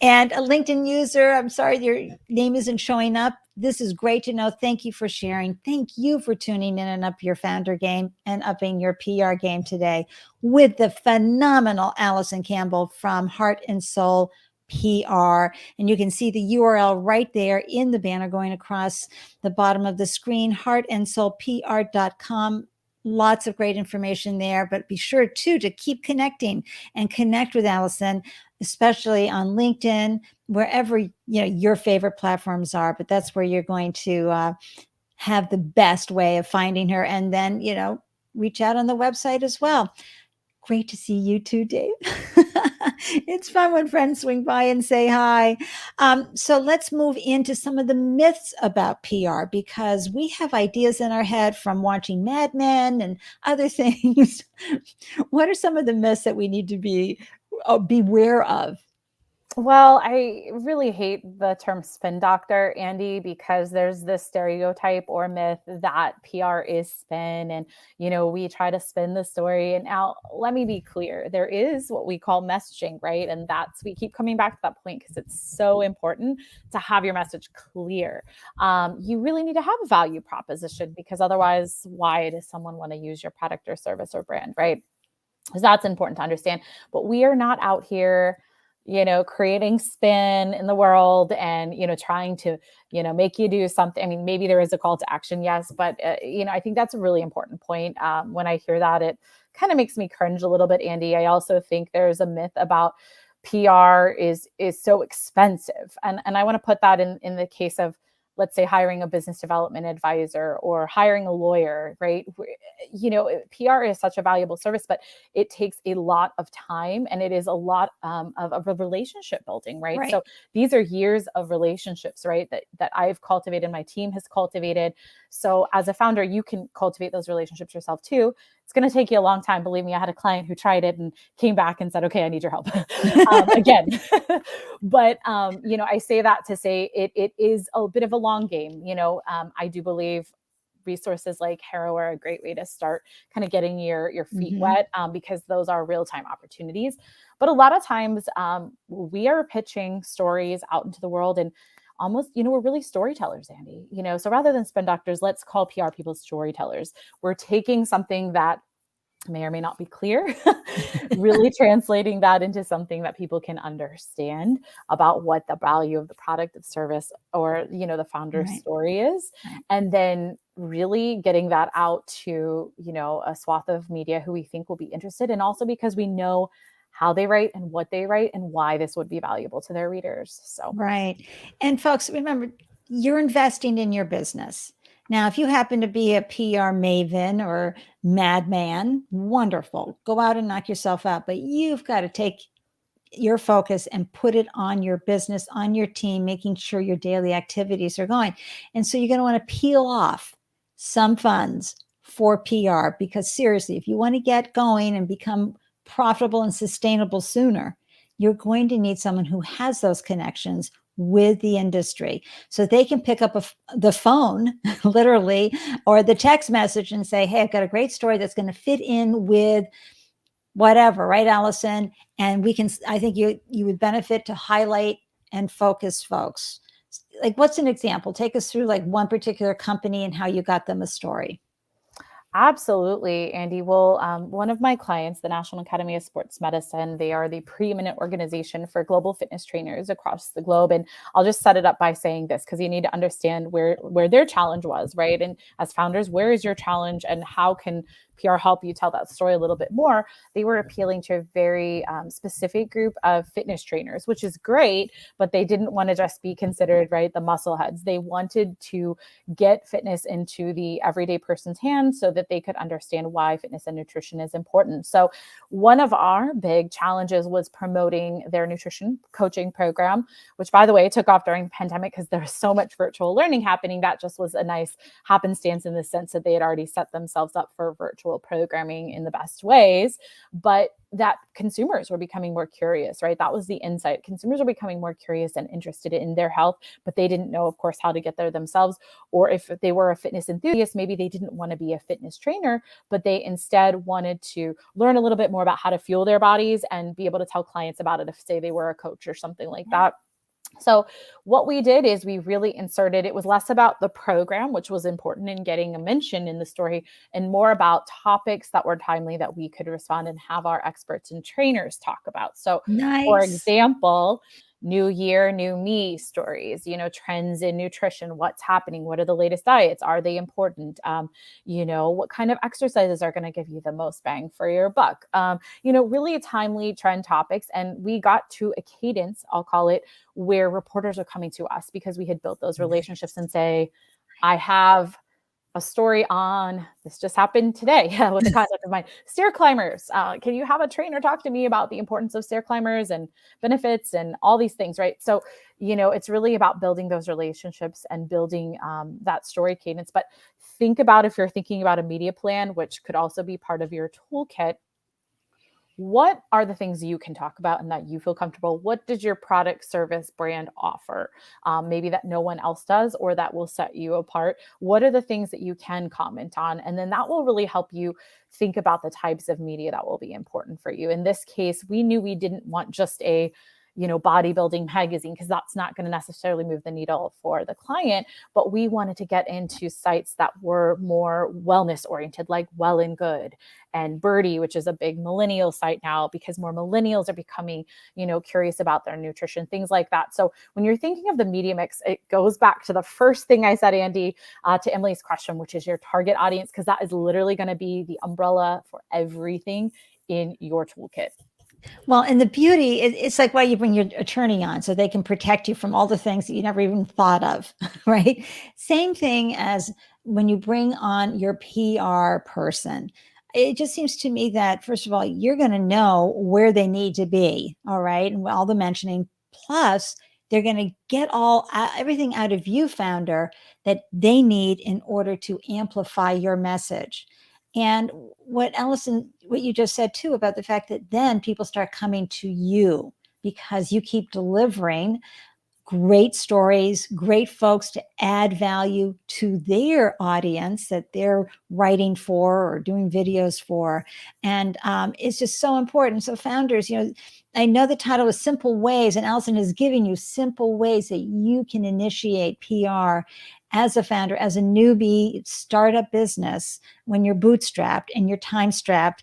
And a LinkedIn user, I'm sorry your name isn't showing up. This is great to know. Thank you for sharing. Thank you for tuning in and up your founder game and upping your PR game today with the phenomenal Alyson Campbell from Heart and Soul PR. And you can see the URL right there in the banner going across the bottom of the screen, heartandsoulpr.com. Lots of great information there, but be sure too to keep connecting and connect with Alyson, especially on LinkedIn, wherever your favorite platforms are. But that's where you're going to have the best way of finding her, and then reach out on the website as well. Great to see you too, Dave. It's fun when friends swing by and say hi. So let's move into some of the myths about PR, because we have ideas in our head from watching Mad Men and other things. What are some of the myths that we need to be beware of? Well, I really hate the term spin doctor, Andy, because there's this stereotype or myth that PR is spin and, we try to spin the story. And now let me be clear, there is what we call messaging, right? And we keep coming back to that point because it's so important to have your message clear. You really need to have a value proposition because otherwise, why does someone want to use your product or service or brand, right? So that's important to understand. But we are not out here, creating spin in the world and, trying to, make you do something. I mean, maybe there is a call to action, yes, but, I think that's a really important point. When I hear that, it kind of makes me cringe a little bit, Andy. I also think there's a myth about PR is so expensive. And I want to put that in the case of, let's say, hiring a business development advisor or hiring a lawyer, right? PR is such a valuable service, but it takes a lot of time and it is a lot of a relationship building, right? Right. So these are years of relationships, right? That I've cultivated, my team has cultivated. So as a founder, you can cultivate those relationships yourself too. It's going to take you a long time. Believe me, I had a client who tried it and came back and said, okay, I need your help again. But, I say that to say it is a bit of a long game. I do believe resources like HARO are a great way to start kind of getting your feet wet because those are real-time opportunities. But a lot of times we are pitching stories out into the world and almost, we're really storytellers, Andy, so rather than spin doctors, let's call PR people storytellers. We're taking something that may or may not be clear, really translating that into something that people can understand about what the value of the product of service or, the founder's Right. story is. And then really getting that out to, a swath of media who we think will be interested. And also because we know how they write and what they write and why this would be valuable to their readers. So, Right. And folks, remember, you're investing in your business. Now, if you happen to be a PR maven or madman, wonderful. Go out and knock yourself out. But you've got to take your focus and put it on your business, on your team, making sure your daily activities are going. And so you're going to want to peel off some funds for PR because seriously, if you want to get going and become profitable and sustainable sooner, you're going to need someone who has those connections with the industry so they can pick up the phone literally or the text message and say, hey, I've got a great story that's going to fit in with whatever, right, Alyson? And I think you would benefit to highlight and focus folks. Like, what's an example? Take us through like one particular company and how you got them a story. absolutely, Andy. Well, one of my clients, the National Academy of Sports Medicine, they are the preeminent organization for global fitness trainers across the globe. And I'll just set it up by saying this because you need to understand where their challenge was, right? And as founders, where is your challenge and how can PR help you tell that story a little bit more? They were appealing to a very specific group of fitness trainers, which is great, but they didn't want to just be considered, right, the muscle heads. They wanted to get fitness into the everyday person's hands so that they could understand why fitness and nutrition is important. So one of our big challenges was promoting their nutrition coaching program, which, by the way, took off during the pandemic because there was so much virtual learning happening. That just was a nice happenstance in the sense that they had already set themselves up for virtual programming in the best ways, but that consumers were becoming more curious, right? That was the insight. Consumers were becoming more curious and interested in their health, but they didn't know, of course, how to get there themselves. Or if they were a fitness enthusiast, maybe they didn't want to be a fitness trainer, but they instead wanted to learn a little bit more about how to fuel their bodies and be able to tell clients about it if, say, they were a coach or something like that. So what we did is we really inserted, it was less about the program, which was important in getting a mention in the story, and more about topics that were timely that we could respond and have our experts and trainers talk about. So for Nice. example, new year, new me stories, trends in nutrition, what's happening, what are the latest diets, are they important? What kind of exercises are going to give you the most bang for your buck? Really timely trend topics. And we got to a cadence, I'll call it, where reporters are coming to us because we had built those relationships and say, I have a story on, this just happened today with a contact of mine, stair climbers. Can you have a trainer talk to me about the importance of stair climbers and benefits and all these things, right? So, it's really about building those relationships and building that story cadence. But think about if you're thinking about a media plan, which could also be part of your toolkit, what are the things you can talk about and that you feel comfortable? What does your product, service, brand offer? Maybe that no one else does, or that will set you apart. What are the things that you can comment on? And then that will really help you think about the types of media that will be important for you. In this case, we knew we didn't want just a bodybuilding magazine, because that's not going to necessarily move the needle for the client. But we wanted to get into sites that were more wellness oriented, like Well and Good and Birdie, which is a big millennial site now, because more millennials are becoming, curious about their nutrition, things like that. So when you're thinking of the media mix, it goes back to the first thing I said, Ande, to Emily's question, which is your target audience, because that is literally going to be the umbrella for everything in your toolkit. Well, and the beauty, it's like why you bring your attorney on, so they can protect you from all the things that you never even thought of, right? Same thing as when you bring on your PR person. It just seems to me that, first of all, you're going to know where they need to be, all right? And all the mentioning, plus they're going to get everything out of you, founder, that they need in order to amplify your message. And what you just said too, about the fact that then people start coming to you because you keep delivering great stories, great folks to add value to their audience that they're writing for or doing videos for. And it's just so important. So founders, I know the title is Simple Ways, and Alyson is giving you simple ways that you can initiate PR as a founder, as a newbie startup business, when you're bootstrapped and you're time strapped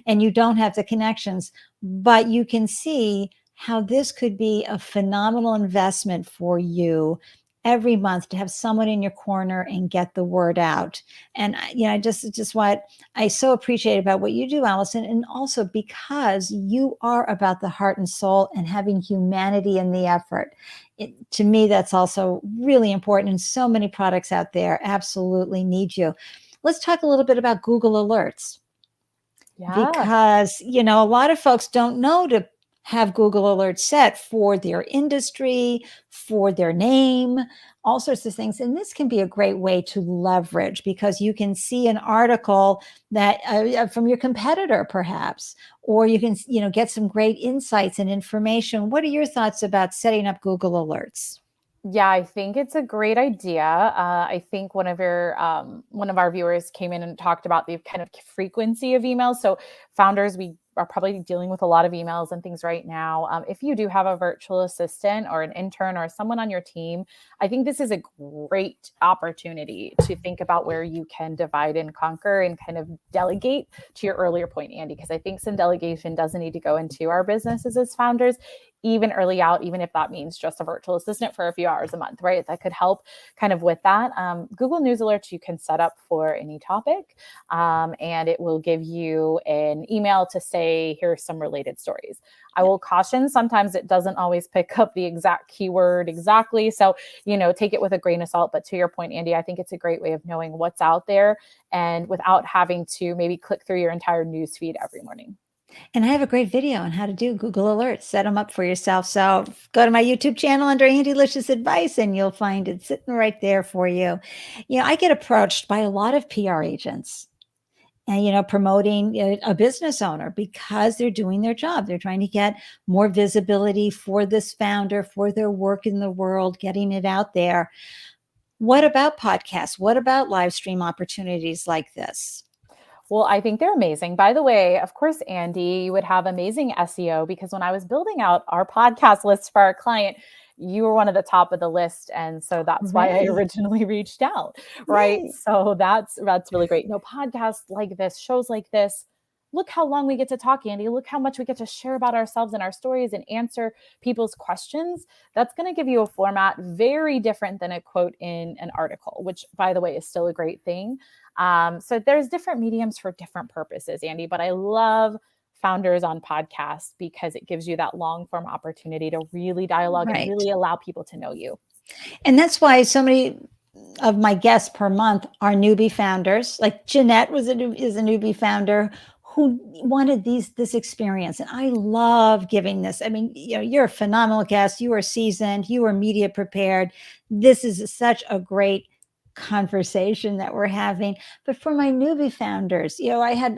and you don't have the connections, but you can see how this could be a phenomenal investment for you every month to have someone in your corner and get the word out. And just what I so appreciate about what you do, Alyson, and also because you are about the heart and soul and having humanity in the effort. To me, that's also really important. And so many products out there absolutely need you. Let's talk a little bit about Google Alerts. Yeah. Because, a lot of folks don't know to have Google Alerts set for their industry, for their name, all sorts of things. And this can be a great way to leverage, because you can see an article that from your competitor, perhaps, or you can, get some great insights and information. What are your thoughts about setting up Google Alerts? Yeah, I think it's a great idea. I think one of our viewers came in and talked about the kind of frequency of emails. So founders, we are probably dealing with a lot of emails and things right now. If you do have a virtual assistant or an intern or someone on your team, I think this is a great opportunity to think about where you can divide and conquer and kind of delegate, to your earlier point, Ande, because I think some delegation does need to go into our businesses as founders, even early out, even if that means just a virtual assistant for a few hours a month, right? That could help kind of with that. Google News Alerts you can set up for any topic, and it will give you an email to say, here's some related stories. I will caution, sometimes it doesn't always pick up the exact keyword exactly. So, take it with a grain of salt. But to your point, Ande, I think it's a great way of knowing what's out there and without having to maybe click through your entire news feed every morning. And I have a great video on how to do Google Alerts. Set them up for yourself. So go to my YouTube channel under Andelicious Advice, and you'll find it sitting right there for you. I get approached by a lot of PR agents and, promoting a business owner because they're doing their job. They're trying to get more visibility for this founder, for their work in the world, getting it out there. What about podcasts? What about live stream opportunities like this? Well, I think they're amazing. By the way, of course, Ande, you would have amazing SEO, because when I was building out our podcast list for our client, you were one of the top of the list. And so that's why I originally reached out. Right. So that's really great. Podcasts like this, shows like this, look how long we get to talk, Ande. Look how much we get to share about ourselves and our stories and answer people's questions. That's going to give you a format very different than a quote in an article, which, by the way, is still a great thing. So there's different mediums for different purposes, Ande, but I love founders on podcasts because it gives you that long form opportunity to really dialogue and really allow people to know you. And that's why so many of my guests per month are newbie founders. Like Jeanette is a newbie founder who wanted this experience. And I love giving this. I mean, you're a phenomenal guest. You are seasoned. You are media prepared. This is such a great conversation that we're having. But for my newbie founders, I had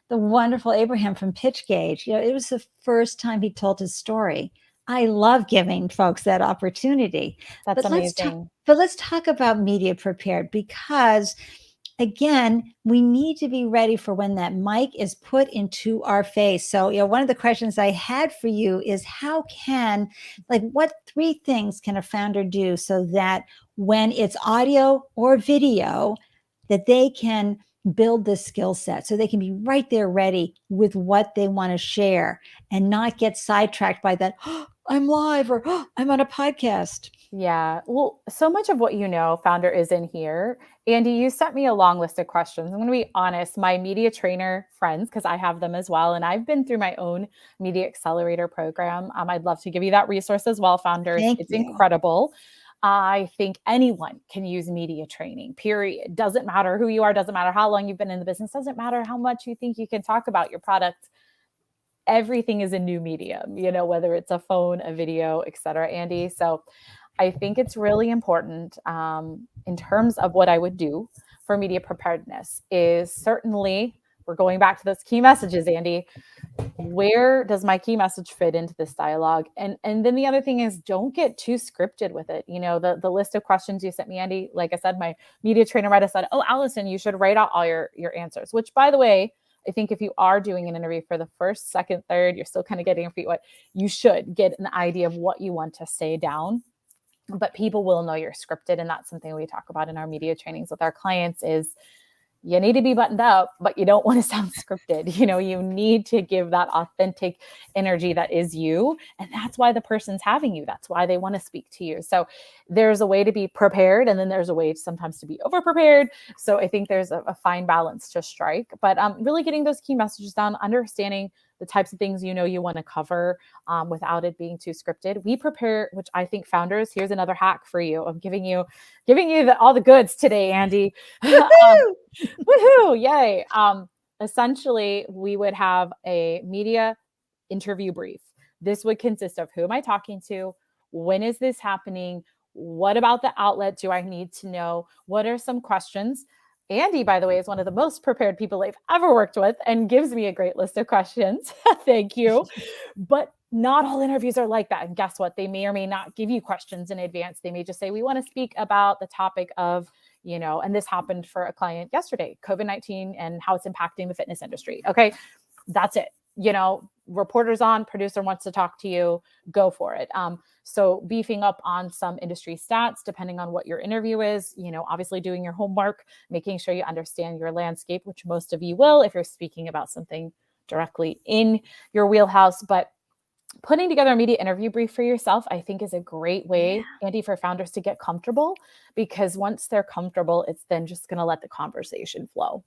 the wonderful Abraham from Pitch Gauge. It was the first time he told his story. I love giving folks that opportunity. That's But amazing. let's talk about media prepared, because again, we need to be ready for when that mic is put into our face. So, one of the questions I had for you is what 3 things can a founder do so that when it's audio or video, that they can build this skill set so they can be right there ready with what they want to share and not get sidetracked by that, "Oh, I'm live," or "Oh, I'm on a podcast." Yeah. Well, so much of what founder, is in here. Andy, you sent me a long list of questions. I'm going to be honest, my media trainer friends, because I have them as well, and I've been through my own media accelerator program. I'd love to give you that resource as well, founders. Thank It's you. incredible. I think anyone can use media training, period. Doesn't matter who you are, doesn't matter how long you've been in the business, doesn't matter how much you think you can talk about your product. Everything is a new medium, whether it's a phone, a video, et cetera, Andy. So I think it's really important in terms of what I would do for media preparedness is certainly, we're going back to those key messages, Andy. Where does my key message fit into this dialogue? And then the other thing is, don't get too scripted with it. The list of questions you sent me, Andy, like I said, my media trainer might have said, "Oh, Alyson, you should write out all your answers," which, by the way, I think if you are doing an interview for the first, second, third, you're still kind of getting your feet wet, you should get an idea of what you want to say down. But people will know you're scripted. And that's something we talk about in our media trainings with our clients is you need to be buttoned up, but you don't want to sound scripted. You need to give that authentic energy that is you. And that's why the person's having you. That's why they want to speak to you. So there's a way to be prepared. And then there's a way sometimes to be over prepared. So I think there's a fine balance to strike, but really getting those key messages down, understanding the types of things you want to cover without it being too scripted. We prepare, which I think founders, here's another hack for you. I'm giving you all the goods today, Andy. Woohoo! Yay! Essentially, we would have a media interview brief. This would consist of who am I talking to? When is this happening? What about the outlet do I need to know? What are some questions? Andy, by the way, is one of the most prepared people I've ever worked with and gives me a great list of questions. Thank you. But not all interviews are like that. And guess what? They may or may not give you questions in advance. They may just say, we want to speak about the topic of, and this happened for a client yesterday, COVID-19 and how it's impacting the fitness industry. Okay, that's it. Reporter's on, producer wants to talk to you, go for it. So beefing up on some industry stats, depending on what your interview is, obviously doing your homework, making sure you understand your landscape, which most of you will if you're speaking about something directly in your wheelhouse. But putting together a media interview brief for yourself, I think, is a great way, Andy, for founders to get comfortable, because once they're comfortable, it's then just going to let the conversation flow.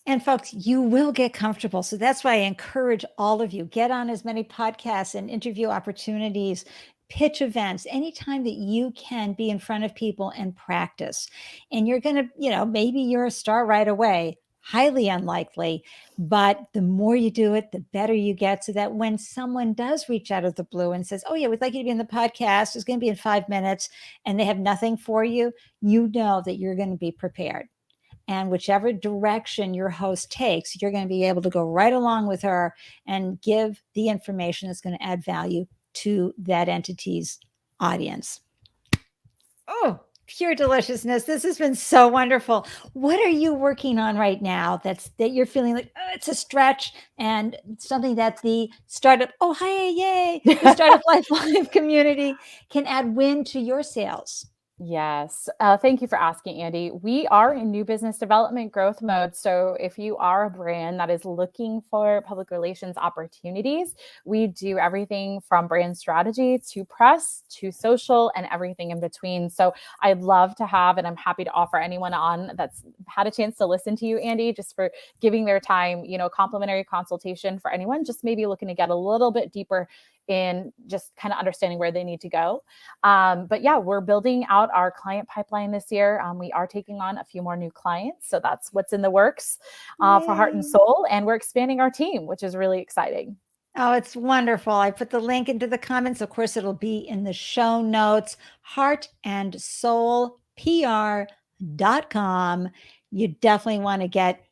And folks, you will get comfortable. So that's why I encourage all of you, get on as many podcasts and interview opportunities, pitch events, anytime that you can be in front of people and practice. And you're going to, maybe you're a star right away. Highly unlikely, but the more you do it, the better you get, so that when someone does reach out of the blue and says, "Oh yeah, we'd like you to be in the podcast, it's going to be in 5 minutes," and they have nothing for you, you know that you're going to be prepared. And whichever direction your host takes, you're going to be able to go right along with her and give the information that's going to add value to that entity's audience. Oh, pure deliciousness. This has been so wonderful. What are you working on right now that you're feeling like, oh, it's a stretch, and something that the startup, oh, hi, yay, the Startup Life Live community can add win to your sales? Yes. Thank you for asking, Andy. We are in new business development growth mode. So if you are a brand that is looking for public relations opportunities, we do everything from brand strategy to press to social and everything in between. So I'd love to have, and I'm happy to offer anyone on that's had a chance to listen to you, Andy, just for giving their time, complimentary consultation for anyone just maybe looking to get a little bit deeper in just kind of understanding where they need to go. But yeah, we're building out our client pipeline this year. We are taking on a few more new clients. So that's what's in the works for Heart and Soul. And we're expanding our team, which is really exciting. Oh, it's wonderful. I put the link into the comments. Of course, it'll be in the show notes. Heart and Soul PR bootstrapped.com. You definitely want to get,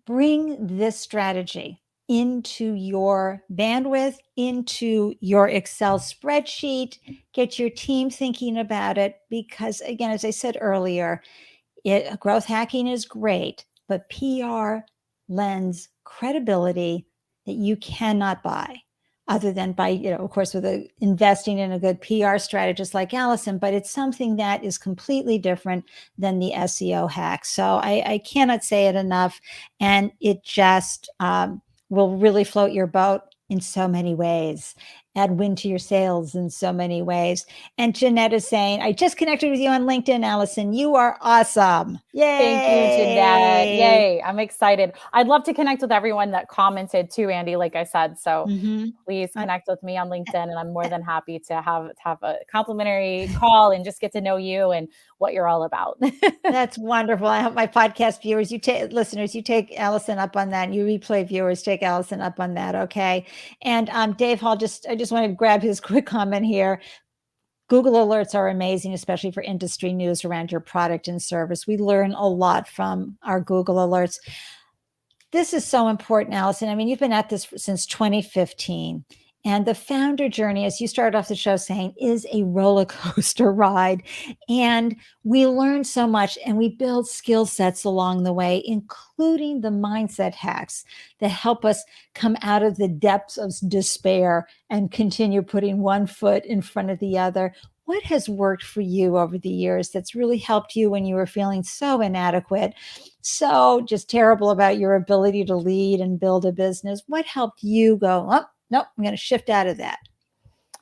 bring this strategy into your bandwidth, into your Excel spreadsheet, get your team thinking about it. Because again, as I said earlier, growth hacking is great, but PR lends credibility that you cannot buy other than by, of course, with investing in a good PR strategist like Alyson, but it's something that is completely different than the SEO hack. So I cannot say it enough. And it just will really float your boat in so many ways, add wind to your sails in so many ways. And Jeanette is saying, I just connected with you on LinkedIn, Alyson. You are awesome. Yay. Thank you, Jeanette. Yay. I'm excited. I'd love to connect with everyone that commented too, Ande, like I said. So please connect with me on LinkedIn, and I'm more than happy to have a complimentary call and just get to know you and what you're all about. That's wonderful. I hope my podcast viewers, listeners, you take Alyson up on that. And you replay viewers, take Alyson up on that. Okay. And Dave Hall, I just want to grab his quick comment here. Google Alerts are amazing, especially for industry news around your product and service. We learn a lot from our Google Alerts. This is so important, Alyson. I mean, you've been at this since 2015. And the founder journey, as you started off the show saying, is a roller coaster ride. And we learn so much and we build skill sets along the way, including the mindset hacks that help us come out of the depths of despair and continue putting one foot in front of the other. What has worked for you over the years that's really helped you when you were feeling so inadequate, so just terrible about your ability to lead and build a business? What helped you go, oh, nope, I'm going to shift out of that?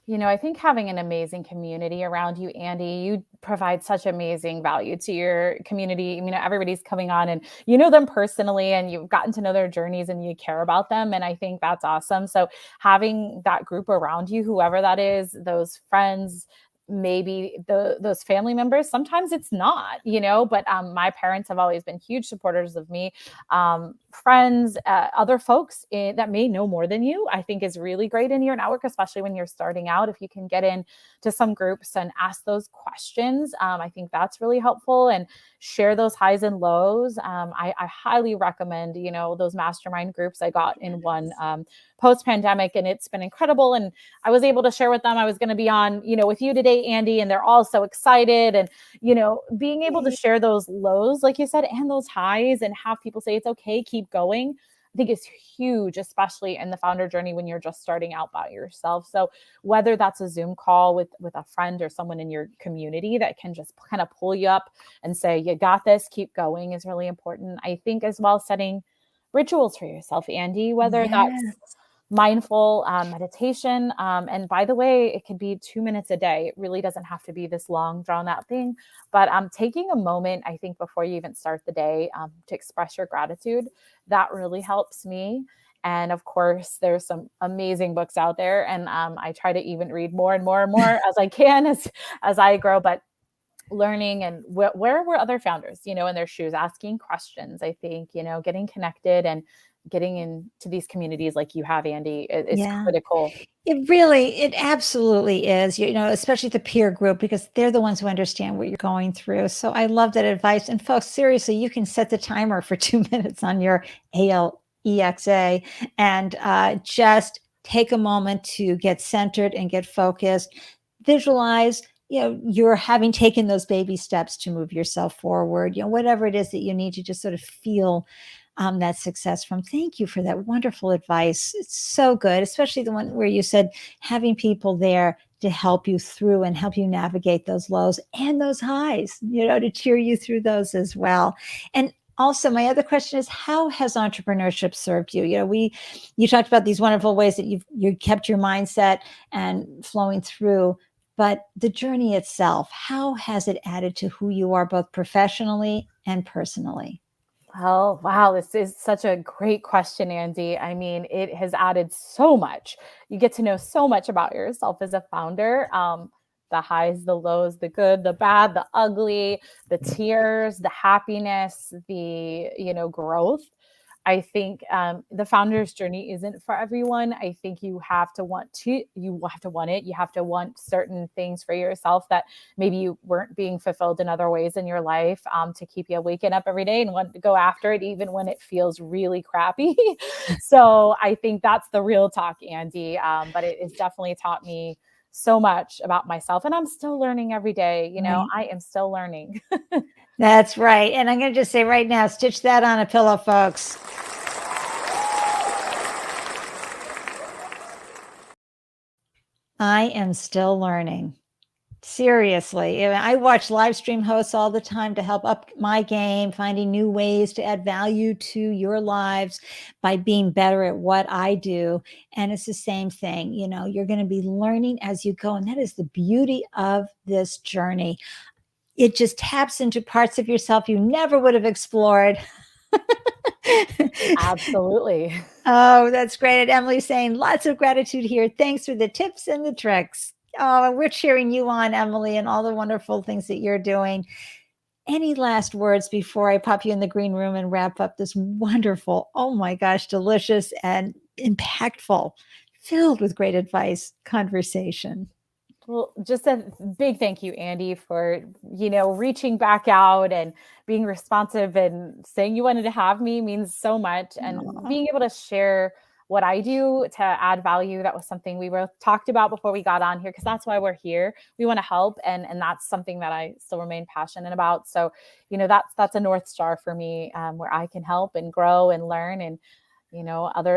I think having an amazing community around you, Ande, you provide such amazing value to your community. Everybody's coming on and you know them personally and you've gotten to know their journeys and you care about them. And I think that's awesome. So having that group around you, whoever that is, those friends, maybe those family members, sometimes it's not, but my parents have always been huge supporters of me. Friends, other folks that may know more than you, I think is really great in your network, especially when you're starting out. If you can get in to some groups and ask those questions, I think that's really helpful, and share those highs and lows. I highly recommend, those mastermind groups. I got in one post-pandemic and it's been incredible. And I was able to share with them I was going to be on, with you today, Ande, and they're all so excited. And, being able to share those lows, like you said, and those highs and have people say, it's okay, keep going, I think is huge, especially in the founder journey when you're just starting out by yourself. So whether that's a Zoom call with a friend or someone in your community that can just kind of pull you up and say, you got this, keep going, is really important. I think as well, setting rituals for yourself, Ande, whether that's mindful meditation. And by the way, it could be 2 minutes a day. It really doesn't have to be this long, drawn out thing. But taking a moment, I think, before you even start the day to express your gratitude, that really helps me. And of course, there's some amazing books out there. And I try to even read more and more and more as I can as I grow. But learning and where were other founders, in their shoes, asking questions, I think, getting connected and getting into these communities like you have, Ande, is critical. It absolutely is, especially the peer group, because they're the ones who understand what you're going through. So I love that advice. And folks, seriously, you can set the timer for 2 minutes on your Alexa and just take a moment to get centered and get focused. Visualize, you're having taken those baby steps to move yourself forward, whatever it is that you need to just sort of feel that success from. Thank you for that wonderful advice. It's so good, especially the one where you said having people there to help you through and help you navigate those lows and those highs, to cheer you through those as well. And also, my other question is, how has entrepreneurship served you? You talked about these wonderful ways that you kept your mindset and flowing through, but the journey itself, how has it added to who you are, both professionally and personally? Oh, wow. This is such a great question, Ande. I mean, it has added so much. You get to know so much about yourself as a founder. The highs, the lows, the good, the bad, the ugly, the tears, the happiness, the, growth. I think the founder's journey isn't for everyone. I think you have to want it. You have to want certain things for yourself that maybe you weren't being fulfilled in other ways in your life, to keep you waking up every day and want to go after it, even when it feels really crappy. So I think that's the real talk, Ande. But it has definitely taught me so much about myself, and I'm still learning every day. Right. I am still learning. That's right. And I'm going to just say right now, stitch that on a pillow, folks. I am still learning. Seriously. I watch live stream hosts all the time to help up my game, finding new ways to add value to your lives by being better at what I do. And it's the same thing. You're going to be learning as you go. And that is the beauty of this journey. It just taps into parts of yourself you never would have explored. Absolutely. Oh, that's great. And Emily's saying lots of gratitude here. Thanks for the tips and the tricks. Oh, we're cheering you on, Emily, and all the wonderful things that you're doing. Any last words before I pop you in the green room and wrap up this wonderful, oh my gosh, delicious and impactful, filled with great advice conversation? Well, just a big thank you, Ande, for, reaching back out and being responsive and saying you wanted to have me means so much. And being able to share what I do to add value, that was something we both talked about before we got on here, because that's why we're here. We want to help. And that's something that I still remain passionate about. So, that's a North Star for me, where I can help and grow and learn and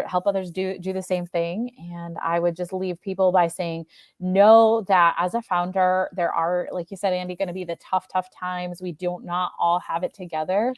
help others do the same thing. And I would just leave people by saying, know that as a founder, there are, like you said, Ande, going to be the tough times. We do not all have it together,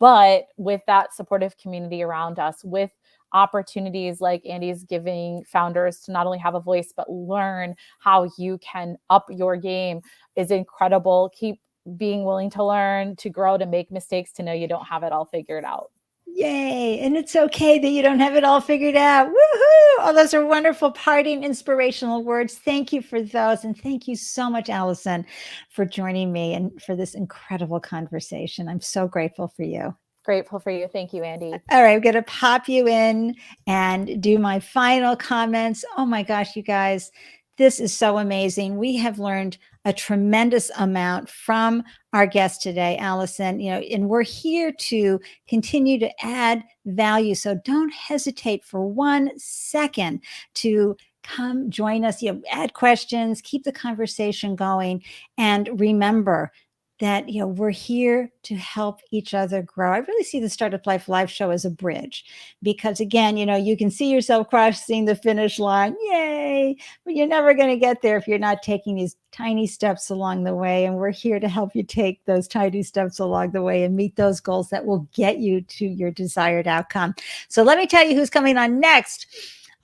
but with that supportive community around us, with opportunities like Ande's giving founders to not only have a voice, but learn how you can up your game, is incredible. Keep being willing to learn, to grow, to make mistakes, to know you don't have it all figured out. Yay. And it's okay that you don't have it all figured out. Woohoo. Oh, those are wonderful parting inspirational words. Thank you for those. And thank you so much, Alyson, for joining me and for this incredible conversation. I'm so grateful for you. Grateful for you. Thank you, Ande. All right, I'm going to pop you in and do my final comments. Oh my gosh, you guys, this is so amazing. We have learned a tremendous amount from our guest today, Alyson, and we're here to continue to add value. So don't hesitate for 1 second to come join us, add questions, keep the conversation going. And remember that, we're here to help each other grow. I really see the Startup Life Live show as a bridge because, again, you can see yourself crossing the finish line. Yay. But you're never going to get there if you're not taking these tiny steps along the way. And we're here to help you take those tiny steps along the way and meet those goals that will get you to your desired outcome. So let me tell you who's coming on next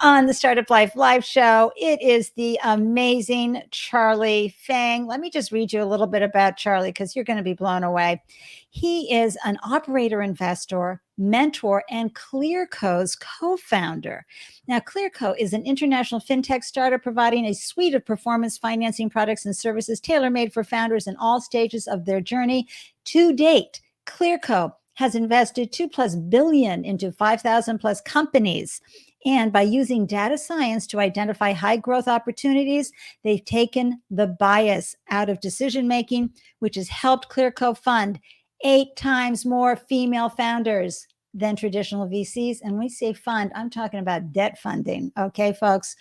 on the Startup Life Live show. It is the amazing Charlie Fang. Let me just read you a little bit about Charlie because you're going to be blown away. He is an operator, investor, mentor, and Clearco's co-founder. Now, Clearco is an international fintech startup providing a suite of performance financing products and services tailor-made for founders in all stages of their journey. To date, Clearco has invested $2+ billion into 5,000+ companies. And by using data science to identify high growth opportunities, they've taken the bias out of decision making, which has helped Clearco fund 8 times more female founders than traditional VCs. And when we say fund, I'm talking about debt funding. Okay, folks,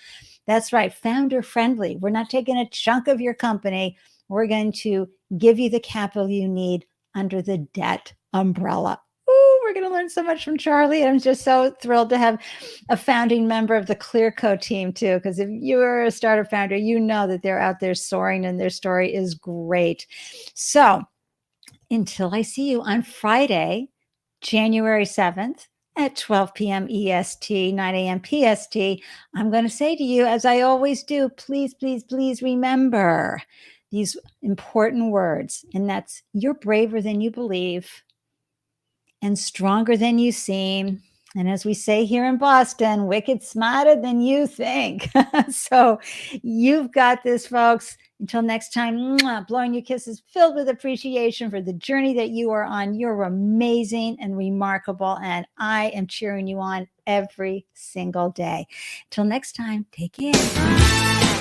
that's right. Founder friendly. We're not taking a chunk of your company. We're going to give you the capital you need under the debt umbrella. We're going to learn so much from Charlie. I'm just so thrilled to have a founding member of the Clearco team too, because if you're a startup founder, you know that they're out there soaring and their story is great. So until I see you on Friday, January 7th at 12 p.m. EST, 9 a.m. PST, I'm going to say to you, as I always do, please, please, please remember these important words, and that's: you're braver than you believe and stronger than you seem. And as we say here in Boston, wicked smarter than you think. So you've got this, folks. Until next time, blowing you kisses filled with appreciation for the journey that you are on. You're amazing and remarkable, and I am cheering you on every single day. Until next time, take care.